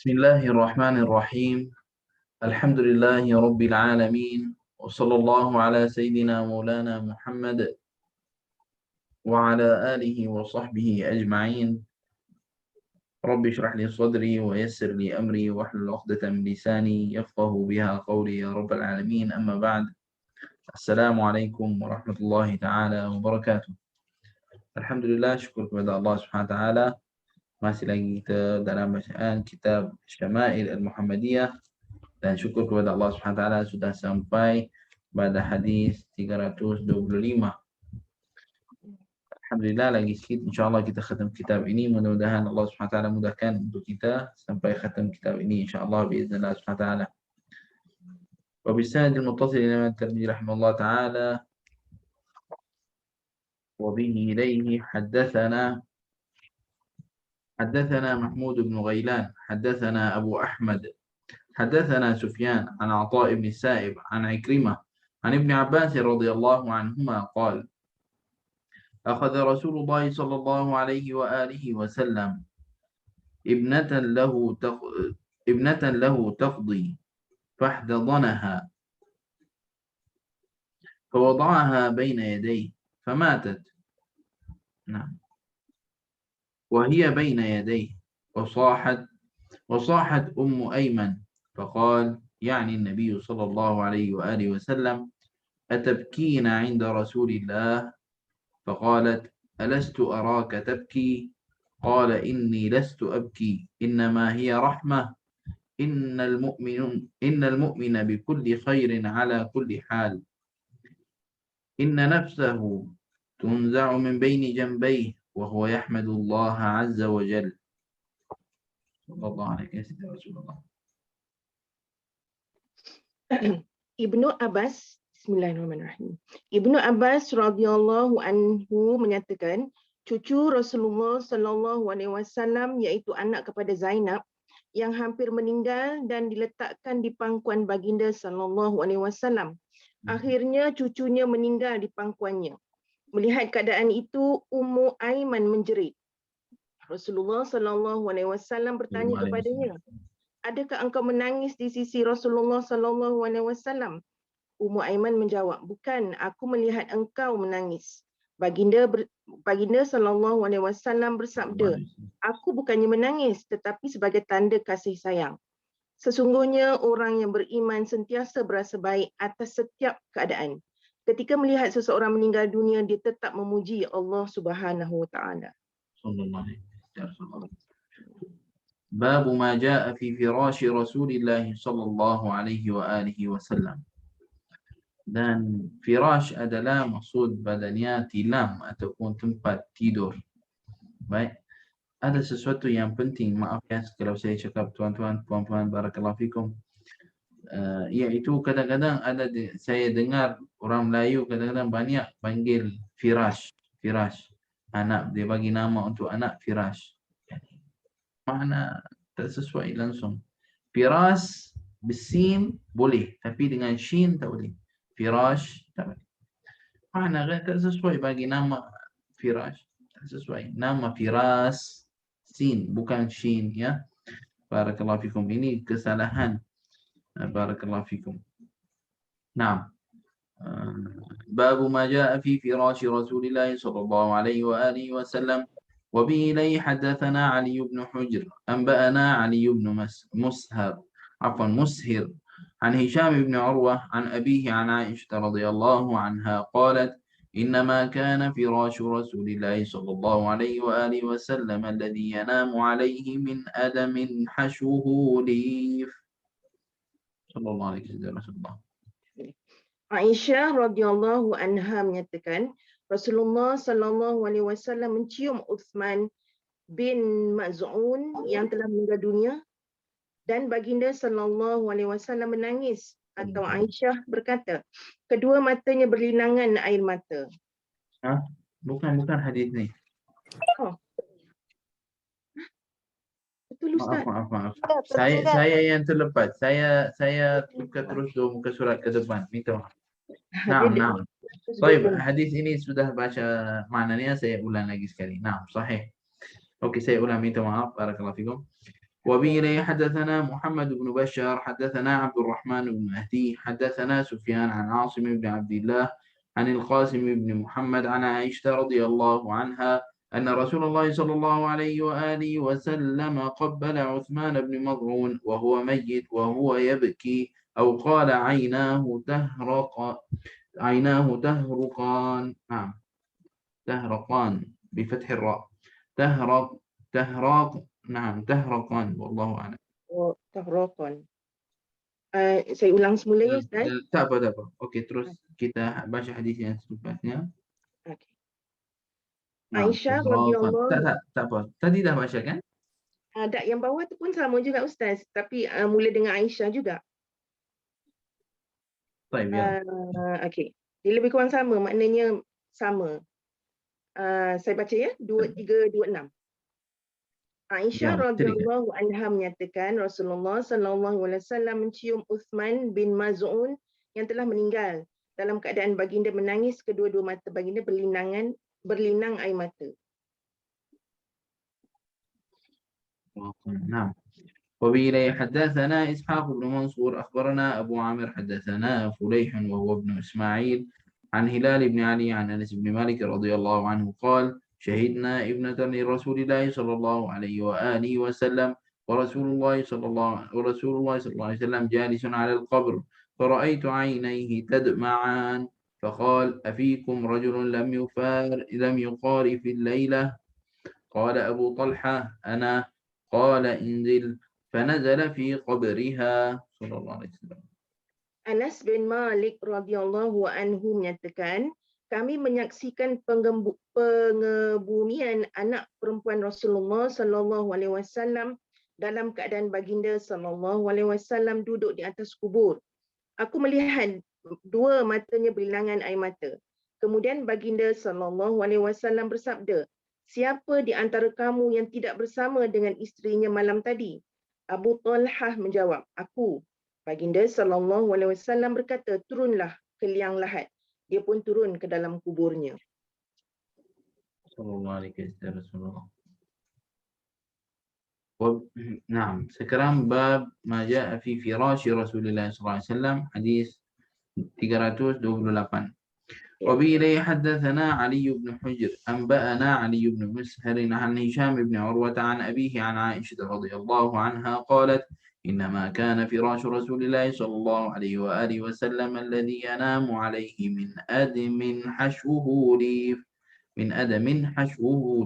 Bismillahirrahmanirrahim. Alhamdulillahi Rabbil Alamin. Wa sallallahu ala Sayyidina Maulana Muhammad wa ala alihi wa sahbihi ajma'in. Rabbi shrah li sadri wa yassir li amri wa hlul 'uqdatam min lisani yafqahu biha qawli ya Rabbal Alamin. Amma ba'd. Assalamualaikum warahmatullahi ta'ala wabarakatuh. Alhamdulillah, syukur kepada Allah Subhanahu wa taala. Masih lagi kita dalam bacaan kitab Syama'il Al-Muhammadiyah. Dan syukur kepada Allah Subhanahu wa taala sudah sampai pada hadis 325. Alhamdulillah, lagi sikit insyaAllah kita khatam kitab ini. Mudah-mudahan Allah Subhanahu wa taala mudahkan untuk kita sampai khatam kitab ini insyaAllah biiznillah Subhanahu wa taala. Wa bisanadil muttasil ila Tirmidzi rahimahullah taala wa bihi ilayhi حدثنا محمود بن غيلان حدثنا أبو أحمد حدثنا سفيان عن عطاء بن السائب عن عكرمة عن ابن عباس رضي الله عنهما قال أخذ رسول الله صلى الله عليه وآله وسلم ابنة له تقضي فاحتضنها فوضعها بين يديه فماتت. نعم. وهي بين يديه وصاحت أم أيمن فقال يعني النبي صلى الله عليه وآله وسلم أتبكين عند رسول الله؟ فقالت ألست أراك تبكي؟ قال إني لست أبكي إنما هي رحمة إن المؤمن بكل خير على كل حال إن نفسه تنزع من بين جنبيه وهو يحمد الله عز وجل. صلى الله عليه وسلم. Ibnu Abbas, Bismillahirrahmanirrahim. Ibnu Abbas radhiyallahu anhu menyatakan, cucu Rasulullah sallallahu alaihi wasallam iaitu anak kepada Zainab yang hampir meninggal dan diletakkan di pangkuan baginda sallallahu alaihi wasallam. Akhirnya cucunya meninggal di pangkuannya. Melihat keadaan itu, Ummu Aiman menjerit. Rasulullah sallallahu alaihi wasallam bertanya kepadanya, adakah engkau menangis di sisi Rasulullah sallallahu alaihi wasallam? Ummu Aiman menjawab, bukan, aku melihat engkau menangis. Baginda sallallahu alaihi wasallam bersabda, aku bukannya menangis tetapi sebagai tanda kasih sayang. Sesungguhnya orang yang beriman sentiasa berasa baik atas setiap keadaan. Ketika melihat seseorang meninggal dunia, dia tetap memuji Allah Subhanahu wa taala. باب ما جاء في فراش رسول الله صلى الله عليه وآله وسلم. Dan firash adalah maksud badannya tilam ataupun tempat tidur. Baik, ada sesuatu yang penting, maaf ya kalau saya cakap tuan-tuan, puan-puan, barakallahu fikum. Iaitu kadang-kadang saya dengar orang Melayu kadang-kadang banyak panggil firash, anak, dia bagi nama untuk anak firash. Makna tak sesuai langsung. Firas bersin boleh, tapi dengan shin tak boleh. Firash tak boleh. Makna tak sesuai bagi nama firash, tak sesuai. Nama firas sin bukan shin, ya. Barakallahu fikum, ini kesalahan. Barakallahu fikum. Naam. Babu ma jaa fi firashi Rasulillah sallallahu alaihi wa alihi wasallam. وبه إليه حدثنا علي بن حجر أنبأنا علي بن مسهر عن هشام بن عروة عن أبيه عن عائشة رضي الله عنها قالت إنما كان فراش رسول الله صلى الله عليه وآله وسلم الذي ينام عليه من أدم حشوه ليف. صلى الله عليه وسلم. Aisyah radhiyallahu anha menyatakan, Rasulullah sallallahu alaihi wasallam mencium Uthman bin Maz'un yang telah meninggal dunia dan baginda sallallahu alaihi wasallam menangis, atau Aisyah berkata, kedua matanya berlinangan air mata. Bukan hadis ni. Oh. Betul Ustaz. Maaf. Saya yang terlepas. Saya buka terus muka surat ke depan. Minta maaf. Naam. Baik, hadis ini sudah baca maknanya, saya ulang lagi sekali. Naam, sahih. Okey, saya ulang, minta maaf. Barakallahu fikum. وبه حدثنا محمد بن بشار حدثنا عبد الرحمن بن مهدي حدثنا سفيان عن عاصم بن عبد الله عن القاسم بن محمد عن عائشة رضي الله عنها أن رسول الله صلى الله عليه وآله وسلم قبل عثمان بن مظعون وهو ميت وهو يبكي أو قال عيناه تهرقان نعم تهرقان بفتح الراء تهرق نعم تهرقان والله أعلم. Oh, tahroqan. Saya ulang semula ya Ustaz. Tak apa. Okey, terus kita baca hadis yang selepasnya. Okay. Nah, Aisyah radhiyallahu. tak apa. Tadi dah baca kan? Tak, yang bawah tu pun sama juga Ustaz, tapi mula dengan Aisyah juga. Baik, ya. Okey. Dia lebih kurang sama, maknanya sama. Saya baca ya, 2326. Aisyah radhiyallahu anha menyatakan Rasulullah sallallahu alaihi wasallam mencium Uthman bin Maz'un yang telah meninggal dalam keadaan baginda menangis, kedua-dua mata baginda berlinang air mata. نعم. وبه حدثنا إسحاق بن منصور أخبرنا أبو عامر حدثنا فليح وهو ابن إسماعيل عن هلال بن علي عن أنس بن مالك رضي الله عنه قال شهدنا ابنة لرسول الله صلى الله عليه وآله وسلم ورسول الله صلى الله عليه وسلم جالس على القبر فرأيت عينيه تدمعان فقال أفيكم رجل لم يقار في الليلة قال أبو طلحة أنا قال انزل فنزل في قبرها صلى الله عليه وسلم. Anas bin Malik radhiyallahu anhu menyatakan, kami menyaksikan pengebumian anak perempuan Rasulullah sallallahu alaihi wasallam dalam keadaan baginda sallallahu alaihi wasallam duduk di atas kubur. Aku melihat dua matanya berlinangan air mata. Kemudian baginda sallallahu alaihi wasallam bersabda, siapa di antara kamu yang tidak bersama dengan isterinya malam tadi? Abu Talhah menjawab, aku. Baginda sallallahu alaihi wasallam berkata, turunlah ke liang lahat. Dia pun turun ke dalam kuburnya. Sallallahu alaihi wasallam. نعم. Sekarang bab ma jaa fi firashi Rasulillah sallallahu alaihi wasallam, hadis 328. وبه حدثنا علي بن حجر أنبأنا علي بن مسهر عن هشام بن عروة عن أبيه عن عائشة رضي الله عنها قالت إنما كان فراش رسول الله صلى الله عليه وآله وسلم الذي ينام عليه من أدم حشوه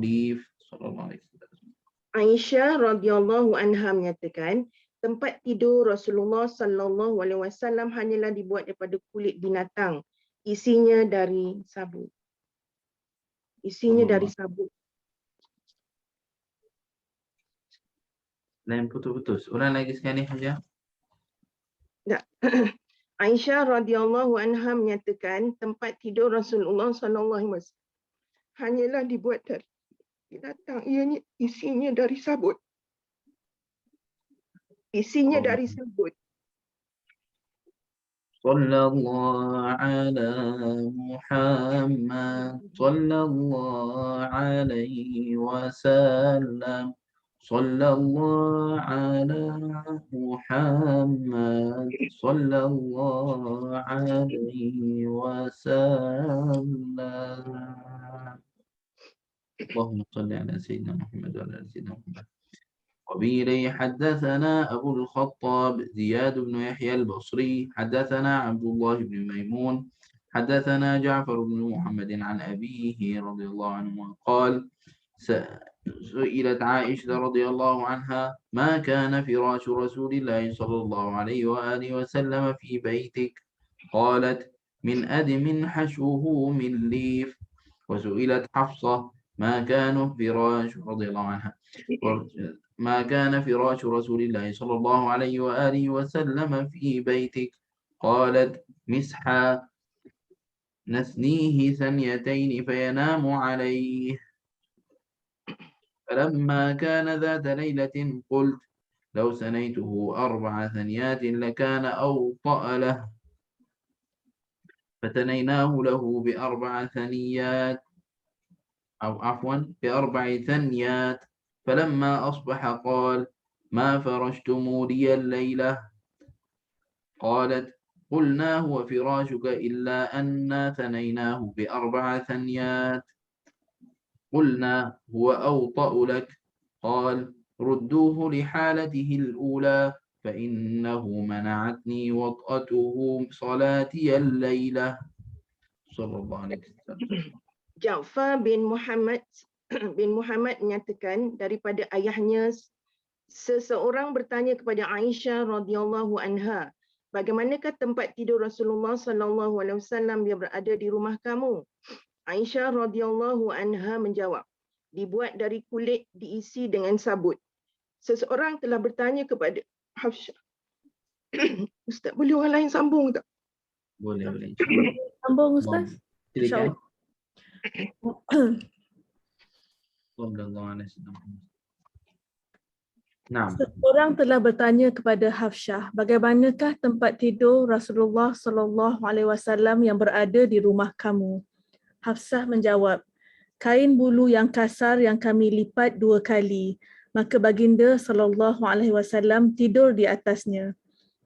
ليف صلى الله عليه وسلم. Aisyah radhiyallahu anha menyatakan, tempat tidur Rasulullah sallallahu alaihi wasallam hanyalah dibuat daripada kulit binatang. Isinya dari sabut. Dari sabut. Lain putus-putus. Ulang lagi sekali saja. Aisyah radhiyallahu anha menyatakan tempat tidur Rasulullah sallallahu alaihi wasallam hanyalah dibuat dari binatang. Isinya dari sabut. Dari sabut. صلى الله على محمد صلى الله عليه وسلم صلى الله على محمد صلى الله عليه وسلم. اللهم صل على سيدنا محمد وعلى آل سيدنا محمد. وبه حدثنا أبو الخطاب زياد بن يحيى البصري حدثنا عبد الله بن ميمون حدثنا جعفر بن محمد عن أبيه رضي الله عنه قال سئلت عائشة رضي الله عنها ما كان فراش رسول الله صلى الله عليه وآله وسلم في بيتك قالت من أدم حشوه من ليف. وسئلت حفصة ما كان فراش رضي الله عنها ما كان فراش رسول الله صلى الله عليه وآله وسلم في بيتك قالت مسحا نثنيه ثنيتين فينام عليه. فلما كان ذات ليلة قلت لو سنيته 4 ثنيات لكان أوطأ له فتنيناه له ب4 ثنيات فلما أصبح قال ما فرشتم لي الليلة؟ قالت قلنا هو فراشك إلا أنا ثنيناه ب4 ثنيات. قلنا هو أوطأ لك. قال ردوه لحالته الأولى فإنه منعتني وطأته صلاتي الليلة. صلى الله عليه وسلم. Ja'far bin Muhammad menyatakan daripada ayahnya, seseorang bertanya kepada Aisyah radhiyallahu anha, bagaimanakah tempat tidur Rasulullah sallallahu alaihi wasallam yang berada di rumah kamu? Aisyah radhiyallahu anha menjawab, dibuat dari kulit diisi dengan sabut. Seseorang telah bertanya kepada Hafsah. Ustaz, boleh orang lain sambung tak? Boleh. Sambung Ustaz. Silakan. Nah, Seorang telah bertanya kepada Hafsah, bagaimanakah tempat tidur Rasulullah sallallahu alaihi wasallam yang berada di rumah kamu? Hafsah menjawab, kain bulu yang kasar yang kami lipat 2 kali. Maka baginda sallallahu alaihi wasallam tidur di atasnya.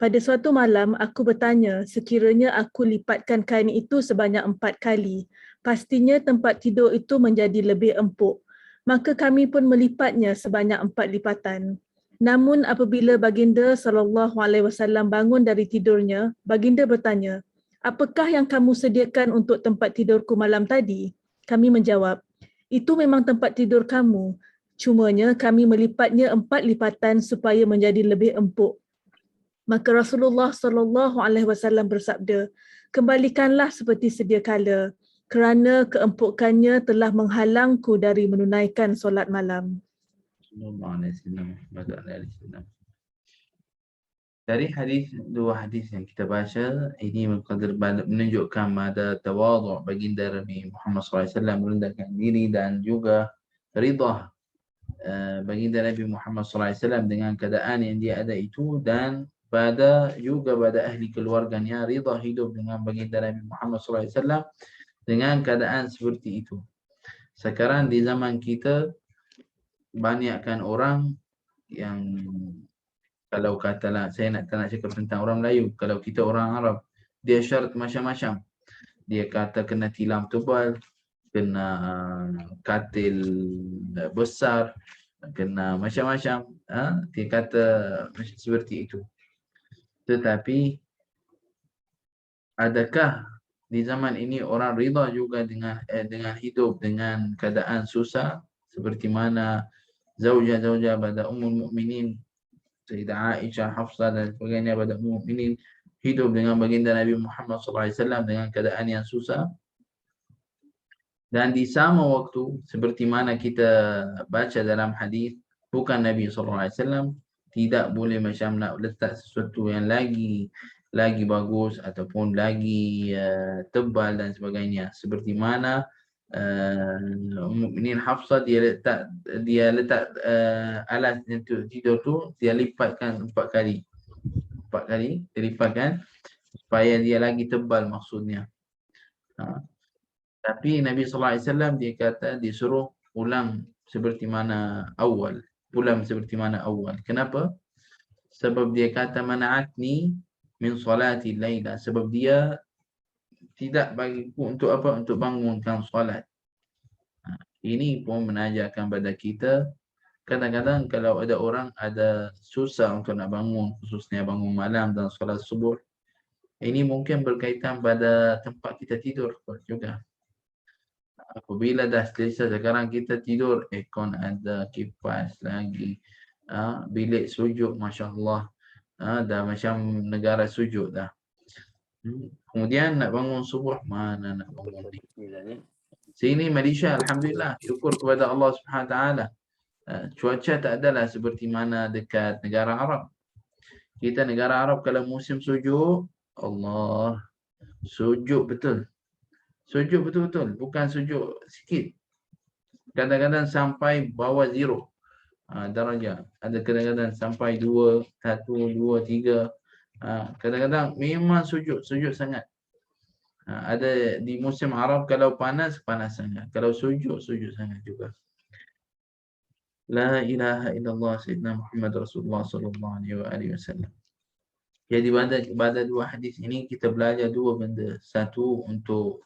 Pada suatu malam aku bertanya, sekiranya aku lipatkan kain itu sebanyak 4 kali, pastinya tempat tidur itu menjadi lebih empuk. Maka kami pun melipatnya sebanyak 4 lipatan. Namun apabila baginda sallallahu alaihi wasallam bangun dari tidurnya, baginda bertanya, apakah yang kamu sediakan untuk tempat tidurku malam tadi? Kami menjawab, itu memang tempat tidur kamu. Cumanya kami melipatnya 4 lipatan supaya menjadi lebih empuk. Maka Rasulullah sallallahu alaihi wasallam bersabda, kembalikanlah seperti sedia kala, kerana keempukannya telah menghalangku dari menunaikan solat malam. Dari dua hadis yang kita baca, ini menunjukkan ada tawadhu baginda Nabi Muhammad SAW, merendahkan diri, dan juga ridha baginda Nabi Muhammad SAW dengan keadaan yang dia ada itu, dan pada ahli keluarganya ridha hidup dengan baginda Nabi Muhammad SAW dengan keadaan seperti itu. Sekarang di zaman kita, banyakkan orang yang, kalau katalah saya tak nak cakap tentang orang Melayu, kalau kita orang Arab, dia syarat macam-macam. Dia kata kena tilam tebal, kena katil besar, kena macam-macam. Dia kata seperti itu. Tetapi adakah di zaman ini orang rida juga dengan hidup dengan keadaan susah, seperti mana zauja-zauja pada Ummul Mukminin Sayyidah Aisyah, Hafsah dan sebagainya pada Ummul Mukminin hidup dengan baginda Nabi Muhammad SAW dengan keadaan yang susah? Dan di sama waktu, seperti mana kita baca dalam hadis, bukan Nabi SAW tidak boleh macam nak letak sesuatu yang lagi bagus ataupun lagi tebal dan sebagainya. Seperti mana Mukminin Hafsah dia letak alas untuk tidur tu, dia lipatkan 4 kali. 4 kali dilipatkan supaya dia lagi tebal maksudnya. Tapi Nabi SAW dia kata disuruh ulang seperti mana awal. Kenapa? Sebab dia kata mana'atni min salati layla. Sebab dia tidak bagiku untuk apa? Untuk bangunkan solat. Ini pun menajarkan pada kita, kadang-kadang kalau ada orang ada susah untuk nak bangun, khususnya bangun malam dan solat subuh, ini mungkin berkaitan pada tempat kita tidur juga. Apabila dah selesai sekarang kita tidur, aircon ada, kipas lagi, bilik sujud, Masya Allah, dah macam negara sujud dah. Kemudian nak bangun subuh, mana nak bangun ni? Sini Malaysia, Alhamdulillah, syukur kepada Allah Subhanahu Wa Taala. Cuaca tak adalah seperti mana dekat negara Arab. Kita negara Arab kalau musim sujud, Allah, sujud betul. Sujud betul-betul, bukan sujud sikit. Kadang-kadang sampai bawah 0 darjah. Ada kadang-kadang sampai 2, 1, 2, 3. Kadang-kadang memang sujud sangat. Ada di musim Arab kalau panas sangat. Kalau sujud sangat juga. La ilaha illallah Sayyidina Muhammad Rasulullah sallallahu alaihi wasallam. Jadi pada dua hadis ini kita belajar dua benda. Satu, untuk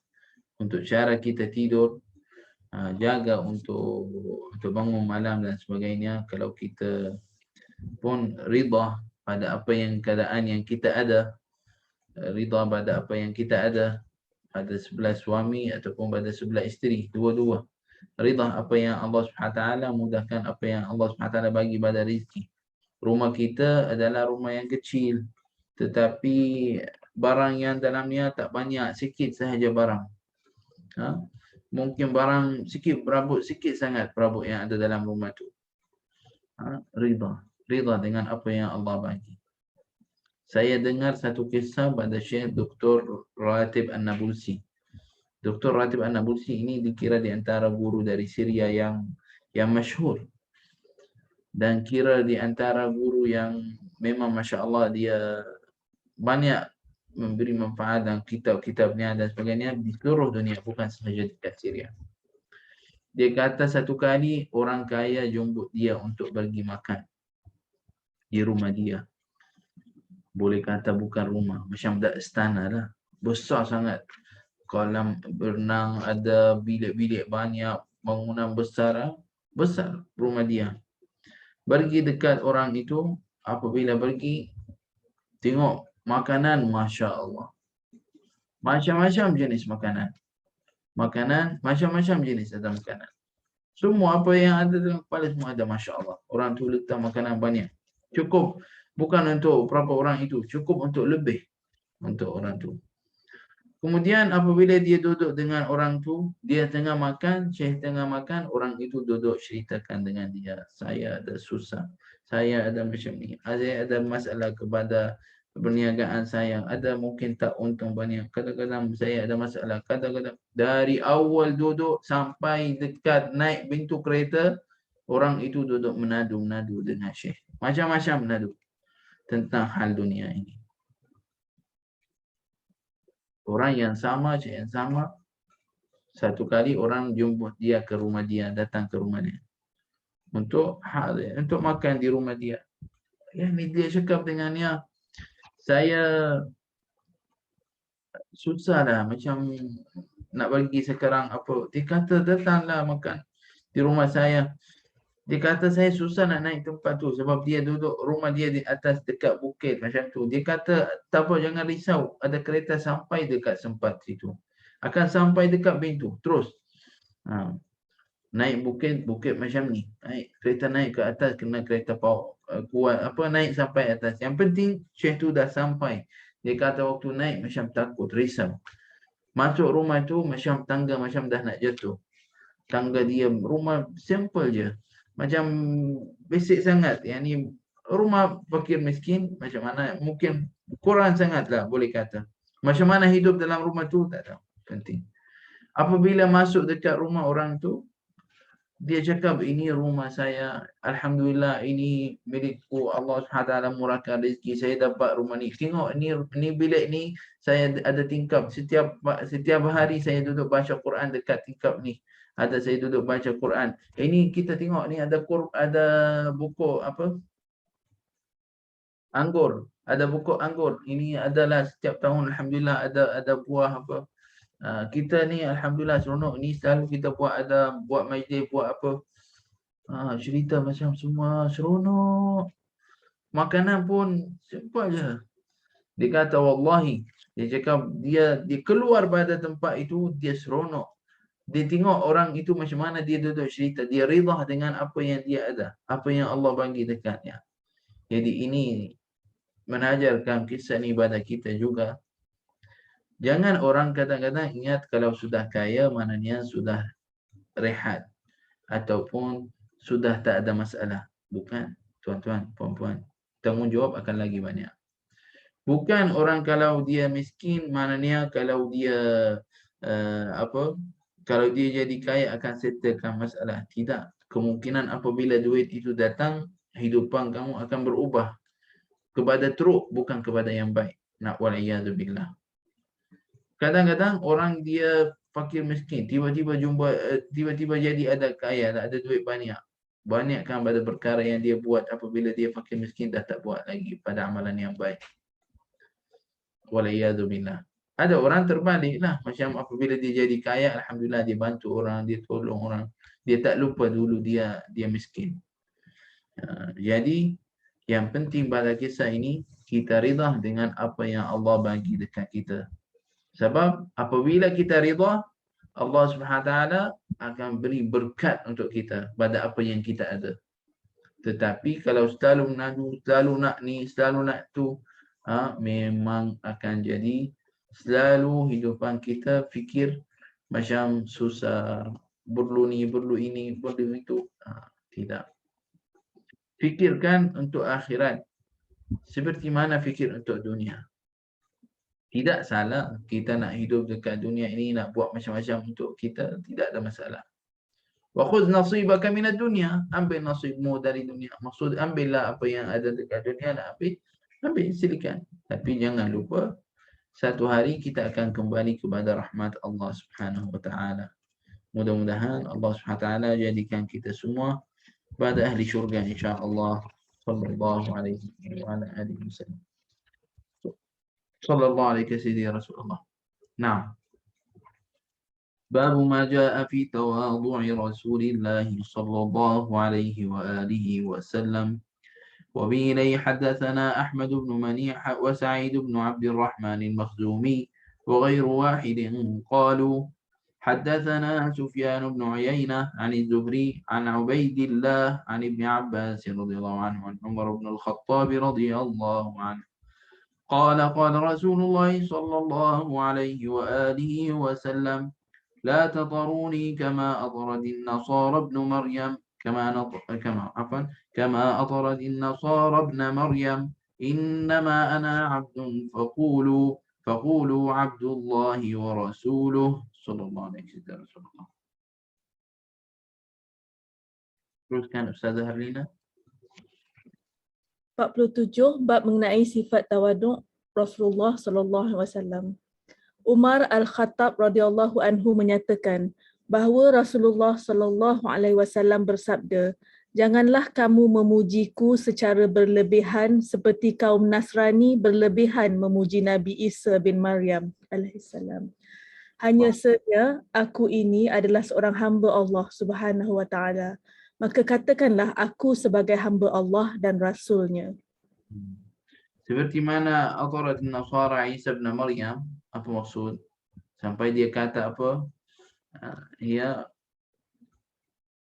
cara kita tidur, jaga untuk bangun malam dan sebagainya. Kalau kita pun rida pada apa yang keadaan yang kita ada, rida pada apa yang kita ada, pada sebelah suami ataupun pada sebelah isteri, dua-dua. Rida apa yang Allah SWT mudahkan, apa yang Allah SWT bagi pada rezeki. Rumah kita adalah rumah yang kecil, tetapi barang yang dalamnya tak banyak, sikit sahaja barang. Mungkin barang sikit, berabuk sikit sangat perabot yang ada dalam rumah tu. Rida dengan apa yang Allah bagi. Saya dengar satu kisah pada Syekh Dr. Ratib An-Nabulsi. Dr. Ratib An-Nabulsi ini dikira di antara guru dari Syria yang masyhur, dan kira di antara guru yang memang Masya Allah dia banyak memberi manfaat dan kitab-kitabnya dan sebagainya di seluruh dunia, bukan sahaja dekat Syria. Dia kata satu kali orang kaya jemput dia untuk pergi makan di rumah dia. Boleh kata bukan rumah, macam dak istana lah. Besar sangat. Kolam berenang ada, bilik-bilik banyak, bangunan besar, besar rumah dia. Pergi dekat orang itu, apabila pergi tengok makanan, Masya Allah. Macam-macam jenis makanan. Macam-macam jenis ada makanan. Semua apa yang ada dalam kepala semua ada, Masya Allah. Orang tu letak makanan banyak. Cukup, bukan untuk berapa orang itu, cukup untuk lebih untuk orang tu. Kemudian apabila dia duduk dengan orang tu, dia tengah makan, Syekh tengah makan, orang itu duduk ceritakan dengan dia. Saya ada susah, saya ada macam ni, saya ada masalah kepada perniagaan saya, ada mungkin tak untung banyak, kadang-kadang saya ada masalah, kadang-kadang dari awal duduk sampai dekat naik pintu kereta, orang itu duduk menadu-menadu dengan Syekh. Macam-macam menadu tentang hal dunia ini. Orang yang sama, Syekh yang sama, satu kali orang jemput dia ke rumah dia, datang ke rumah dia untuk makan di rumah dia. Dia cakap dengannya, saya susah lah, macam nak bagi sekarang apa. Dia kata datanglah makan di rumah saya. Dia kata saya susah nak naik tempat tu sebab dia duduk rumah dia di atas dekat bukit macam tu. Dia kata tak apa, jangan risau, ada kereta sampai dekat tempat situ. Akan sampai dekat pintu terus. Naik bukit macam ni. Kereta naik ke atas, kena kereta kuat naik sampai atas. Yang penting Syekh tu dah sampai. Dia kata waktu naik macam takut, risau. Masuk rumah tu macam tangga macam dah nak jatuh. Tangga dia, rumah simple je. Macam basic sangat. Yang ni rumah fakir miskin, macam mana, mungkin kurang sangat lah boleh kata. Macam mana hidup dalam rumah tu, tak tahu. Penting. Apabila masuk dekat rumah orang tu, dia cakap, ini rumah saya, Alhamdulillah, ini milikku, Allah SWT murahkan rezeki, saya dapat rumah ni. Tengok, ni bilik ni, saya ada tingkap. Setiap hari saya duduk baca Quran dekat tingkap ni. Saya duduk baca Quran. Ini kita tengok ni ada buku anggur. Ada buku anggur. Ini adalah setiap tahun, Alhamdulillah, ada buah apa. Kita ni Alhamdulillah seronok ni, selalu kita buat majlis, buat apa. Cerita macam semua seronok. Makanan pun simple je. Dia kata wallahi, dia cakap dia keluar pada tempat itu, dia seronok. Dia tengok orang itu macam mana dia duduk cerita. Dia rida dengan apa yang dia ada, apa yang Allah bagi dekatnya. Jadi ini mengajarkan kisah ni pada kita juga. Jangan orang kadang-kadang ingat kalau sudah kaya maknanya sudah rehat ataupun sudah tak ada masalah. Bukan, tuan-tuan, puan-puan. Tanggungjawab akan lagi banyak. Bukan orang kalau dia miskin maknanya kalau dia kalau dia jadi kaya akan settlekan masalah. Tidak. Kemungkinan apabila duit itu datang, hidupan kamu akan berubah kepada teruk, bukan kepada yang baik. Nak waliyadzubillah. Kadang-kadang orang dia fakir miskin, tiba-tiba jadi ada kaya, ada duit banyak. banyakkan pada perkara yang dia buat apabila dia fakir miskin, dah tak buat lagi pada amalan yang baik. Waliyadzubillah. Ada orang terbalik lah, macam apabila dia jadi kaya, alhamdulillah dia bantu orang, dia tolong orang, dia tak lupa dulu dia miskin. Jadi yang penting pada kisah ini, kita rida dengan apa yang Allah bagi dekat kita. Sebab apabila kita rida, Allah SWT akan beri berkat untuk kita pada apa yang kita ada. Tetapi kalau selalu mengadu, selalu nak ni, selalu nak tu, memang akan jadi selalu hidupan kita fikir macam susah, perlu ni, perlu ini, perlu itu. Tidak. Fikirkan untuk akhirat seperti mana fikir untuk dunia. Tidak salah kita nak hidup dekat dunia ini, nak buat macam-macam untuk kita, tidak ada masalah. Wa khudh nasibaka minad dunya, ambil nasibmu dari dunia. Maksud ambillah apa yang ada dekat dunia, nak ambil silakan. Tapi jangan lupa satu hari kita akan kembali kepada rahmat Allah Subhanahu wa taala. Mudah-mudahan Allah Subhanahu wa taala jadikan kita semua pada ahli syurga insya-Allah. Sallallahu alaihi wa ala alihi wasallam. Sallallahu alaihi sayyidina Rasulullah. Naam. باب ما جاء في تواضع رسول الله صلى الله عليه وآله وسلم. وبه إليه حدثنا أحمد بن منيع وسعيد بن عبد الرحمن المخزومي وغير واحد قالوا حدثنا سفيان بن عيينة عن الزهري عن عبيد الله عن ابن عباس رضي الله عنه عن عمر بن الخطاب رضي الله عنه قال قال رسول الله صلى الله عليه وآله وسلم لا تطروني كما أطرد النصارى ابن مريم كما أطرد النصارى ابن مريم إنما أنا عبد فقولوا عبد الله ورسوله صلى الله عليه وسلم. Teruskan Ustazah Harlina. 47 bab mengenai sifat tawaduk Rasulullah sallallahu alaihi wasallam. Umar Al-Khattab radhiyallahu anhu menyatakan bahawa Rasulullah sallallahu alaihi wasallam bersabda, janganlah kamu memujiku secara berlebihan seperti kaum Nasrani berlebihan memuji Nabi Isa bin Maryam alaihissalam. Hanya saja aku ini adalah seorang hamba Allah Subhanahu wa taala. Maka katakanlah aku sebagai hamba Allah dan rasulnya. Seperti mana atarat Nasara Isa bin Maryam, apa maksud? Sampai dia kata apa? Ya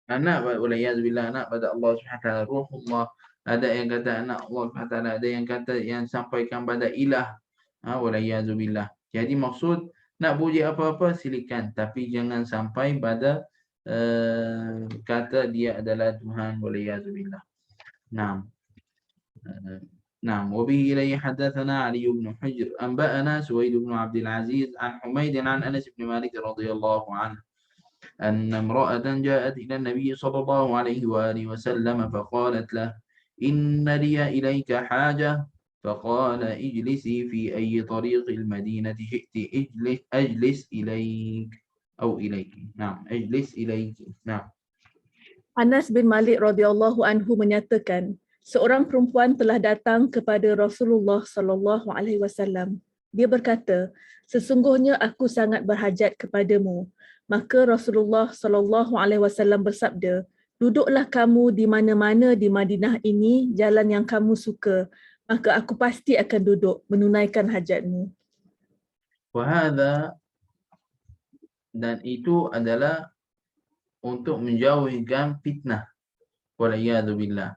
anak waliyadzubillah, anak pada Allah Subhanahu wa taala, ruhullah. Ada yang kata anak Allah Subhanahu wa taala, ada yang kata yang sampaikan pada ilah. Waliyadzubillah. Jadi maksud nak puji apa-apa silakan, tapi jangan sampai pada kata dia adalah Tuhan, waliyadzubillah. Naam. نعم. وبه إليه حدثنا علي بن حجر أنبأنا سويد بن عبد العزيز عن حميد عن أنس بن مالك رضي الله عنه أن امرأة جاءت إلى النبي صلى الله عليه وآله وسلم فقالت له إن لي إليك حاجة فقال اجلسي في أي طريق المدينة شئت أجلس إليك أو إليك. نعم أجلس إليك. نعم. Anas bin Malik radhiyallahu anhu menyatakan, seorang perempuan telah datang kepada Rasulullah sallallahu alaihi wasallam. Dia berkata, sesungguhnya aku sangat berhajat kepadamu. Maka Rasulullah sallallahu alaihi wasallam bersabda, duduklah kamu di mana-mana di Madinah ini, jalan yang kamu suka, maka aku pasti akan duduk menunaikan hajatmu. Wahada, dan itu adalah untuk menjauhkan fitnah. Waliyadzubillah.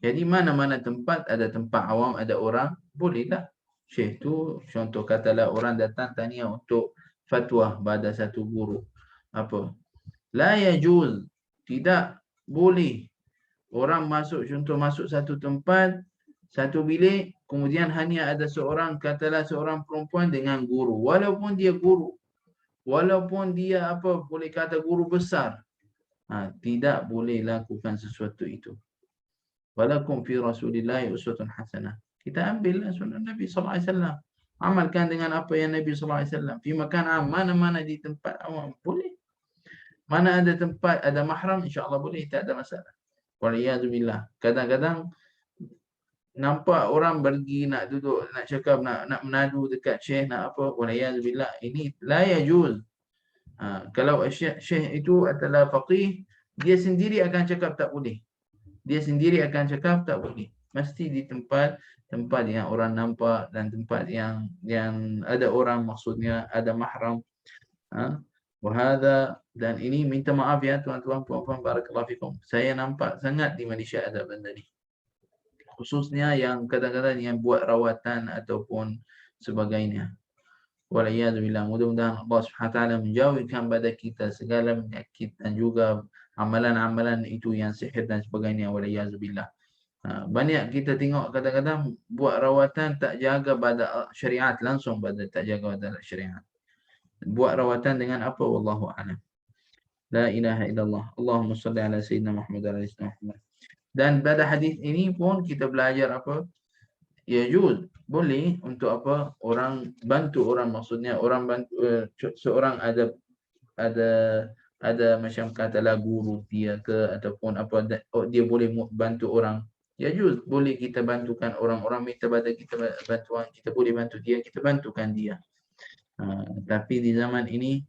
Jadi mana-mana tempat, ada tempat awam, ada orang, bolehlah. Syekh tu, contoh katalah orang datang tanya untuk fatwa pada satu guru. Apa? La yajuz, tidak boleh. Orang masuk, contoh masuk satu tempat, satu bilik, kemudian hanya ada seorang, katalah seorang perempuan dengan guru. Walaupun dia guru, walaupun dia apa, boleh kata guru besar, tidak boleh lakukan sesuatu itu. Walakum fi Rasulillahi uswatun hasanah. Kita ambillah sunnah Nabi sallallahu alaihi wasallam. Amalkan dengan apa yang Nabi sallallahu alaihi wasallam. Fi makan mana-mana di tempat awam boleh. Mana ada tempat ada mahram, insya-Allah boleh, tak ada masalah. Waliyadzubillah. Kadang-kadang nampak orang pergi nak duduk, nak cakap, nak menadu dekat syekh, nak apa, waliyadzubillah. Ini la yajuz. Kalau syekh itu adalah faqih, dia sendiri akan cakap tak boleh. Dia sendiri akan cakap tak boleh. Mesti di tempat yang orang nampak dan tempat yang ada orang, maksudnya ada mahram. Wahada, dan ini minta maaf ya tuan-tuan puan-puan, barakallahu fikum. Saya nampak sangat di Malaysia ada benda ni. Khususnya yang kadang-kadang yang buat rawatan ataupun sebagainya. Waliyadzubillah. Mudah-mudahan Allah SWT menjauhkan pada kita segala penyakit dan juga amalan-amalan itu yang sihir dan sebagainya. Waliyadzubillah. Banyak kita tengok kadang-kadang buat rawatan tak jaga pada syariat, langsung pada tak jaga pada syariat. Buat rawatan dengan apa? Wallahu a'lam. La ilaha illallah. Allahumma salli ala sayyidina Muhammad wa ala ali sayyidina Muhammad. Dan pada hadis ini pun kita belajar apa? Yajuz, boleh untuk apa? Orang bantu orang, maksudnya orang bantu seorang ada macam katalah guru dia ke ataupun apa, dia boleh bantu orang. Yajuz, boleh kita bantukan orang minta pada kita bantuan, kita boleh bantu dia, kita bantukan dia. Tapi di zaman ini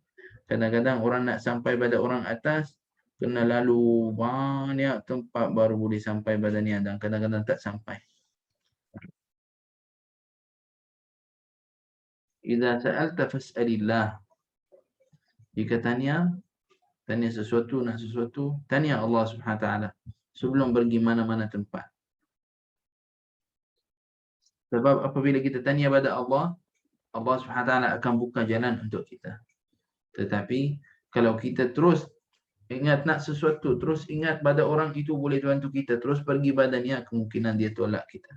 kadang-kadang orang nak sampai pada orang atas kena lalu banyak tempat baru boleh sampai pada ni, dan kadang-kadang tak sampai. Idza sa'alta fas'alillah. Jika tanya sesuatu, nak sesuatu, tanya Allah Subhanahu Wa Taala sebelum pergi mana-mana tempat. Sebab apabila kita tanya pada Allah, Allah Subhanahu Wa Taala akan buka jalan untuk kita. Tetapi kalau kita terus ingat nak sesuatu, terus ingat pada orang itu boleh bantu kita, terus pergi badannya, kemungkinan dia tolak kita.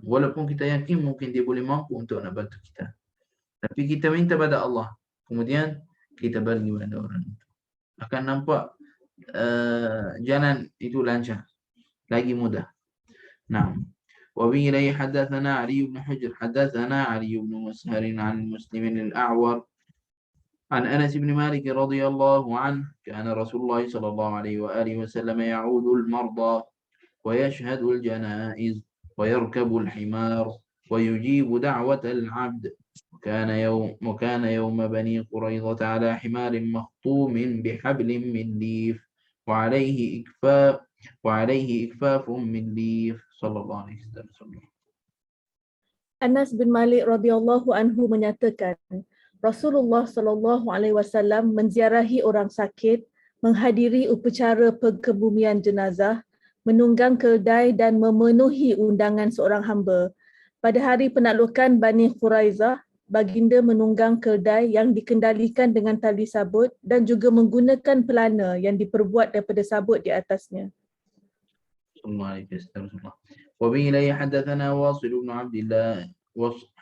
Walaupun kita yakin mungkin dia boleh mampu untuk nak bantu kita, tapi kita minta pada Allah, kemudian kita pergi pada orang itu, akan nampak jalan itu lancar, lagi mudah. Naam. Wa bi ilayhi hadatsana Ali bin Hujr hadatsana Ali bin Mushar an Muslim al-A'war عن أنس بن مالك رضي الله عنه كان رسول الله صلى الله عليه وآله وسلم يعود المرضى ويشهد الجنائز ويركب الحمار ويجيب دعوة العبد. وكان يوم بني قريظة على حمار مخطوم بحبل من ليف وعليه إكفاف من ليف صلى الله عليه وسلم. Anas bin Malik radhiyallahu anhu menyatakan, Rasulullah sallallahu alaihi wasallam menziarahi orang sakit, menghadiri upacara pengebumian jenazah, menunggang keldai dan memenuhi undangan seorang hamba. Pada hari penaklukan Bani Quraizah, baginda menunggang keldai yang dikendalikan dengan tali sabut dan juga menggunakan pelana yang diperbuat daripada sabut di atasnya. وبه حدثنا واصل بن عبد الله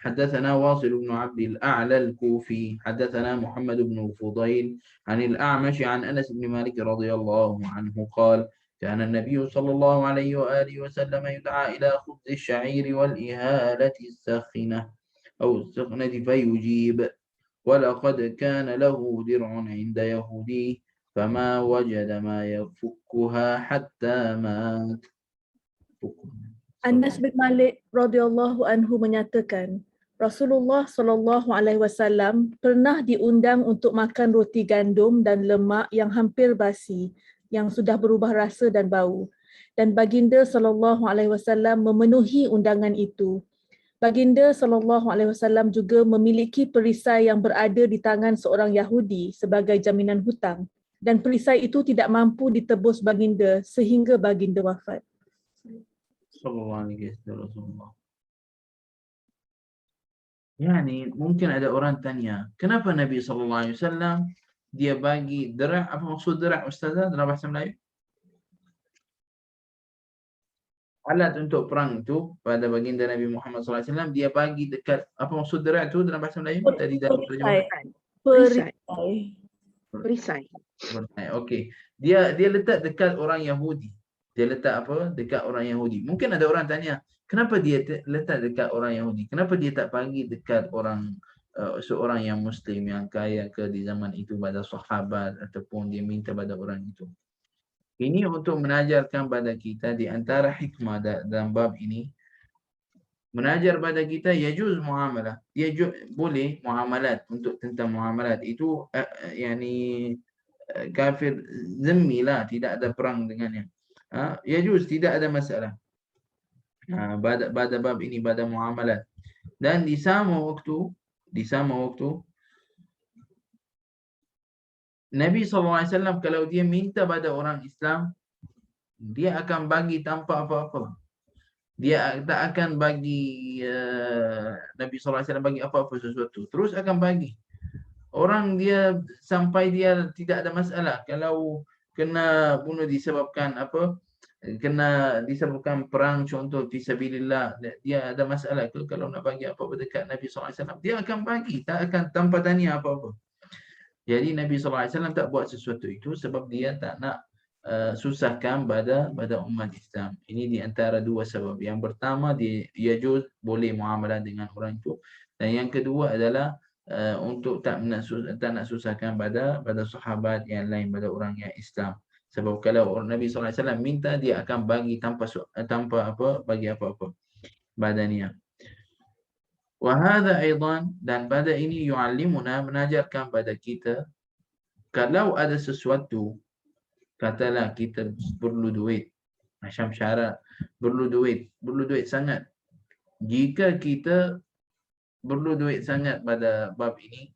حدثنا واصل بن عبد الأعلى الكوفي حدثنا محمد بن الفضيل عن الأعمش عن أنس بن مالك رضي الله عنه قال كان النبي صلى الله عليه وآله وسلم يدعى إلى خبز الشعير والإهالة الساخنة أو السخنة فيجيب ولقد كان له درع عند يهودي فما وجد ما يفكها حتى مات. Anas bin Malik radhiyallahu anhu menyatakan, Rasulullah sallallahu alaihi wasallam pernah diundang untuk makan roti gandum dan lemak yang hampir basi, yang sudah berubah rasa dan bau. Dan baginda sallallahu alaihi wasallam memenuhi undangan itu. Baginda sallallahu alaihi wasallam juga memiliki perisai yang berada di tangan seorang Yahudi sebagai jaminan hutang, dan perisai itu tidak mampu ditebus baginda sehingga baginda wafat. Sallallahu alaihi wasallam. Yani mungkin ada orang tanya, kenapa Nabi sallallahu alaihi wasallam dia bagi derah? Apa maksud derah, Ustazah, dalam bahasa Melayu? Alat untuk perang itu pada baginda Nabi Muhammad sallallahu alaihi wasallam dia bagi dekat, apa maksud derah itu dalam bahasa Melayu? Tadi dalam terjemahan. Perisai. Okey. Dia letak dekat orang Yahudi. Dia letak apa? Dekat orang Yahudi. Mungkin ada orang tanya, kenapa dia letak dekat orang Yahudi? Kenapa dia tak bagi dekat orang seorang yang Muslim yang kaya ke di zaman itu, pada sahabat, ataupun dia minta pada orang itu? Ini untuk menajarkan pada kita di antara hikmah dalam bab ini, menajar pada kita yajuz muamalah. Boleh muamalat, untuk tentang muamalat itu yani kafir zimmi lah, tidak ada perang dengannya. Yajuz, tidak ada masalah. Pada bab ini, pada muamalat. Dan di sama waktu Nabi SAW kalau dia minta pada orang Islam, dia akan bagi tanpa apa-apa. Dia tak akan bagi Nabi SAW bagi apa-apa sesuatu, terus akan bagi. Orang dia sampai dia tidak ada masalah. Kalau kena bunuh disebabkan apa, kena disebabkan perang contoh fisabilillah, dia ada masalah ke kalau nak bagi apa-apa dekat Nabi SAW, dia akan bagi, tak akan tanpa tanya apa-apa. Jadi Nabi SAW tak buat sesuatu itu sebab dia tak nak susahkan pada umat Islam. Ini di antara dua sebab. Yang pertama, dia boleh muamalah dengan orang itu. Dan yang kedua adalah untuk tak nak susahkan pada sahabat yang lain, pada orang yang Islam. Sebab kalau Nabi SAW minta, dia akan bagi tanpa apa, bagi apa-apa badannya. Wahada aidan, dan pada ini yu'allimuna, menajarkan pada kita, kalau ada sesuatu, katalah kita perlu duit, macam syarat perlu duit sangat. Jika kita perlu duit sangat pada bab ini,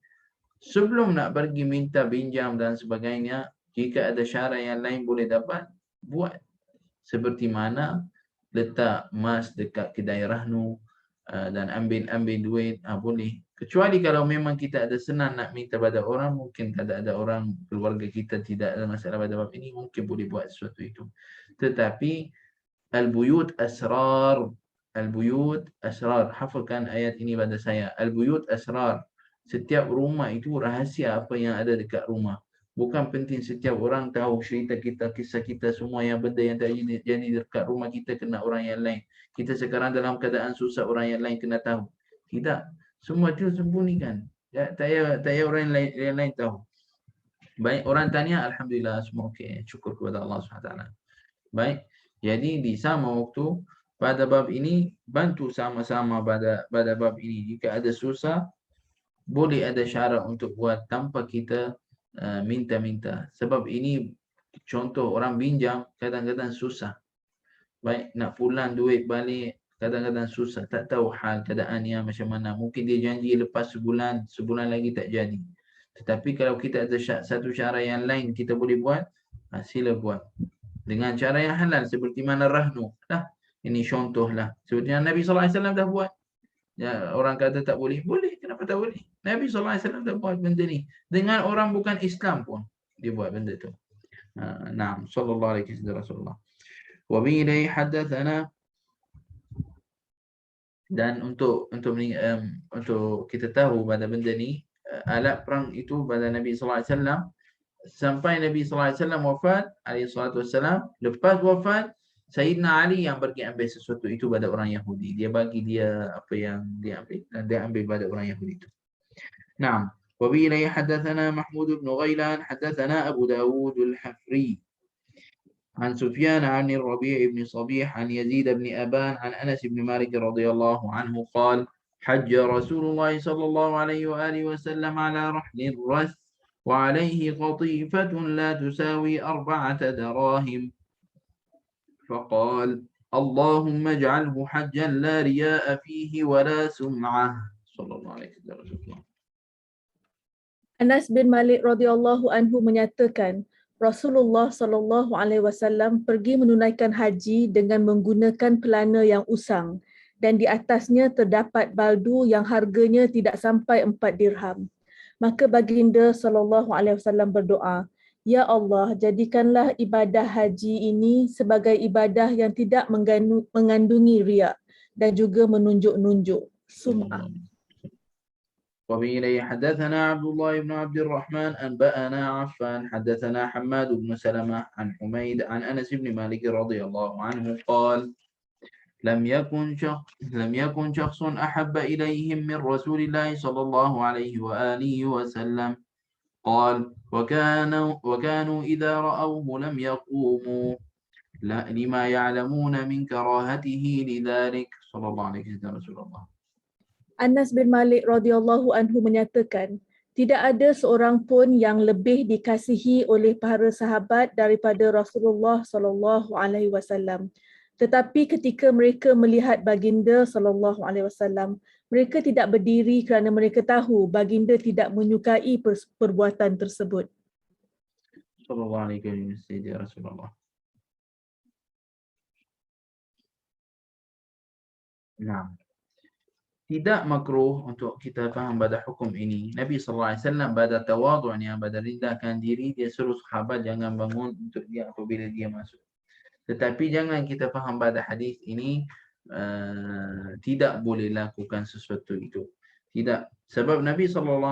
sebelum nak pergi minta pinjam dan sebagainya, jika ada syarat yang lain boleh dapat, buat. Seperti mana letak emas dekat kedai rahnu dan ambil duit, boleh. Kecuali kalau memang kita ada senang nak minta pada orang, mungkin ada orang keluarga kita tidak ada masalah pada bab ini, mungkin boleh buat sesuatu itu. Tetapi al-buyut asrar, hafalkan ayat ini pada saya. Al-buyut asrar, setiap rumah itu rahsia apa yang ada dekat rumah. Bukan penting setiap orang tahu cerita kita, kisah kita, semua yang benda yang terjadi dekat rumah kita kena orang yang lain. Kita sekarang dalam keadaan susah, orang yang lain kena tahu. Tidak, semua itu sembunyikan. Tak payah orang yang lain tahu. Baik, orang tanya, alhamdulillah semua okey, syukur kepada Allah SWT. Baik, jadi di sama waktu pada bab ini, bantu sama-sama pada bab ini. Jika ada susah, boleh ada syarat untuk buat tanpa kita minta-minta. Sebab ini contoh orang pinjam kadang-kadang susah. Baik, nak pulang duit balik kadang-kadang susah, tak tahu hal keadaannya macam mana. Mungkin dia janji lepas sebulan lagi tak jadi. Tetapi kalau kita ada satu cara yang lain kita boleh buat, sila buat dengan cara yang halal, seperti mana rahnu lah. Ini contohlah seperti yang Nabi SAW dah buat. Ya, orang kata tak boleh, boleh, kenapa tak boleh? Nabi SAW dah buat benda ni. Dengan orang bukan Islam pun dia buat benda tu. Naam, sallallahu alaihi wasallam. Wa bihi hadatsana, dan untuk kita tahu pada benda ni, alat perang itu pada Nabi SAW, sampai Nabi SAW wafat alaihissalam. Lepas wafat, Sayyidina Ali yang pergi ambil sesuatu itu pada orang Yahudi. Dia bagi dia apa yang dia ambil, dan dia ambil pada orang Yahudi itu. Naam. Wa bihi hadatsana Mahmud bin Ghailan hadatsana Abu Dawud al-Hafri عن سفيان عن الربيع بن صبيح عن يزيد بن أبان عن أنس بن مالك رضي الله عنه قال حج رسول الله صلى الله عليه وآله وسلم على رحل الرث وعليه قطيفة لا تساوي 4 دراهم فقال اللهم اجعله حجا لا رياء فيه ولا سمعة صلى الله عليه وسلم. Anas bin Malik radhiyallahu anhu menyatakan, Rasulullah sallallahu alaihi wasallam pergi menunaikan haji dengan menggunakan pelana yang usang, dan di atasnya terdapat baldu yang harganya tidak sampai 4 dirham. Maka baginda sallallahu alaihi wasallam berdoa, Ya Allah, jadikanlah ibadah haji ini sebagai ibadah yang tidak mengandungi riak dan juga menunjuk-nunjuk sum'ah. وبه حدثنا عبد الله بن عبد الرحمن أنبأنا عفان حدثنا حماد بن سلمة عن حميد عن أنس بن مالك رضي الله عنه قال لم يكن شخص أحب إليهم من رسول الله صلى الله عليه وآله وسلم قال وكانوا إذا رأوه لم يقوموا لما يعلمون من كراهته لذلك صلى الله عليه وسلم رسول الله. Anas bin Malik radhiyallahu anhu menyatakan, tidak ada seorang pun yang lebih dikasihi oleh para sahabat daripada Rasulullah sallallahu alaihi wasallam. Tetapi ketika mereka melihat baginda sallallahu alaihi wasallam, mereka tidak berdiri kerana mereka tahu baginda tidak menyukai perbuatan tersebut. Sallallahu alaihi wasallam ya Rasulullah. Nah, tidak makruh untuk kita faham pada hukum ini. Nabi SAW pada tawadhu'nya, pada rendahkan diri, dia suruh sahabat jangan bangun untuk dia apabila dia masuk. Tetapi jangan kita faham pada hadis ini tidak boleh lakukan sesuatu itu. Tidak. Sebab Nabi SAW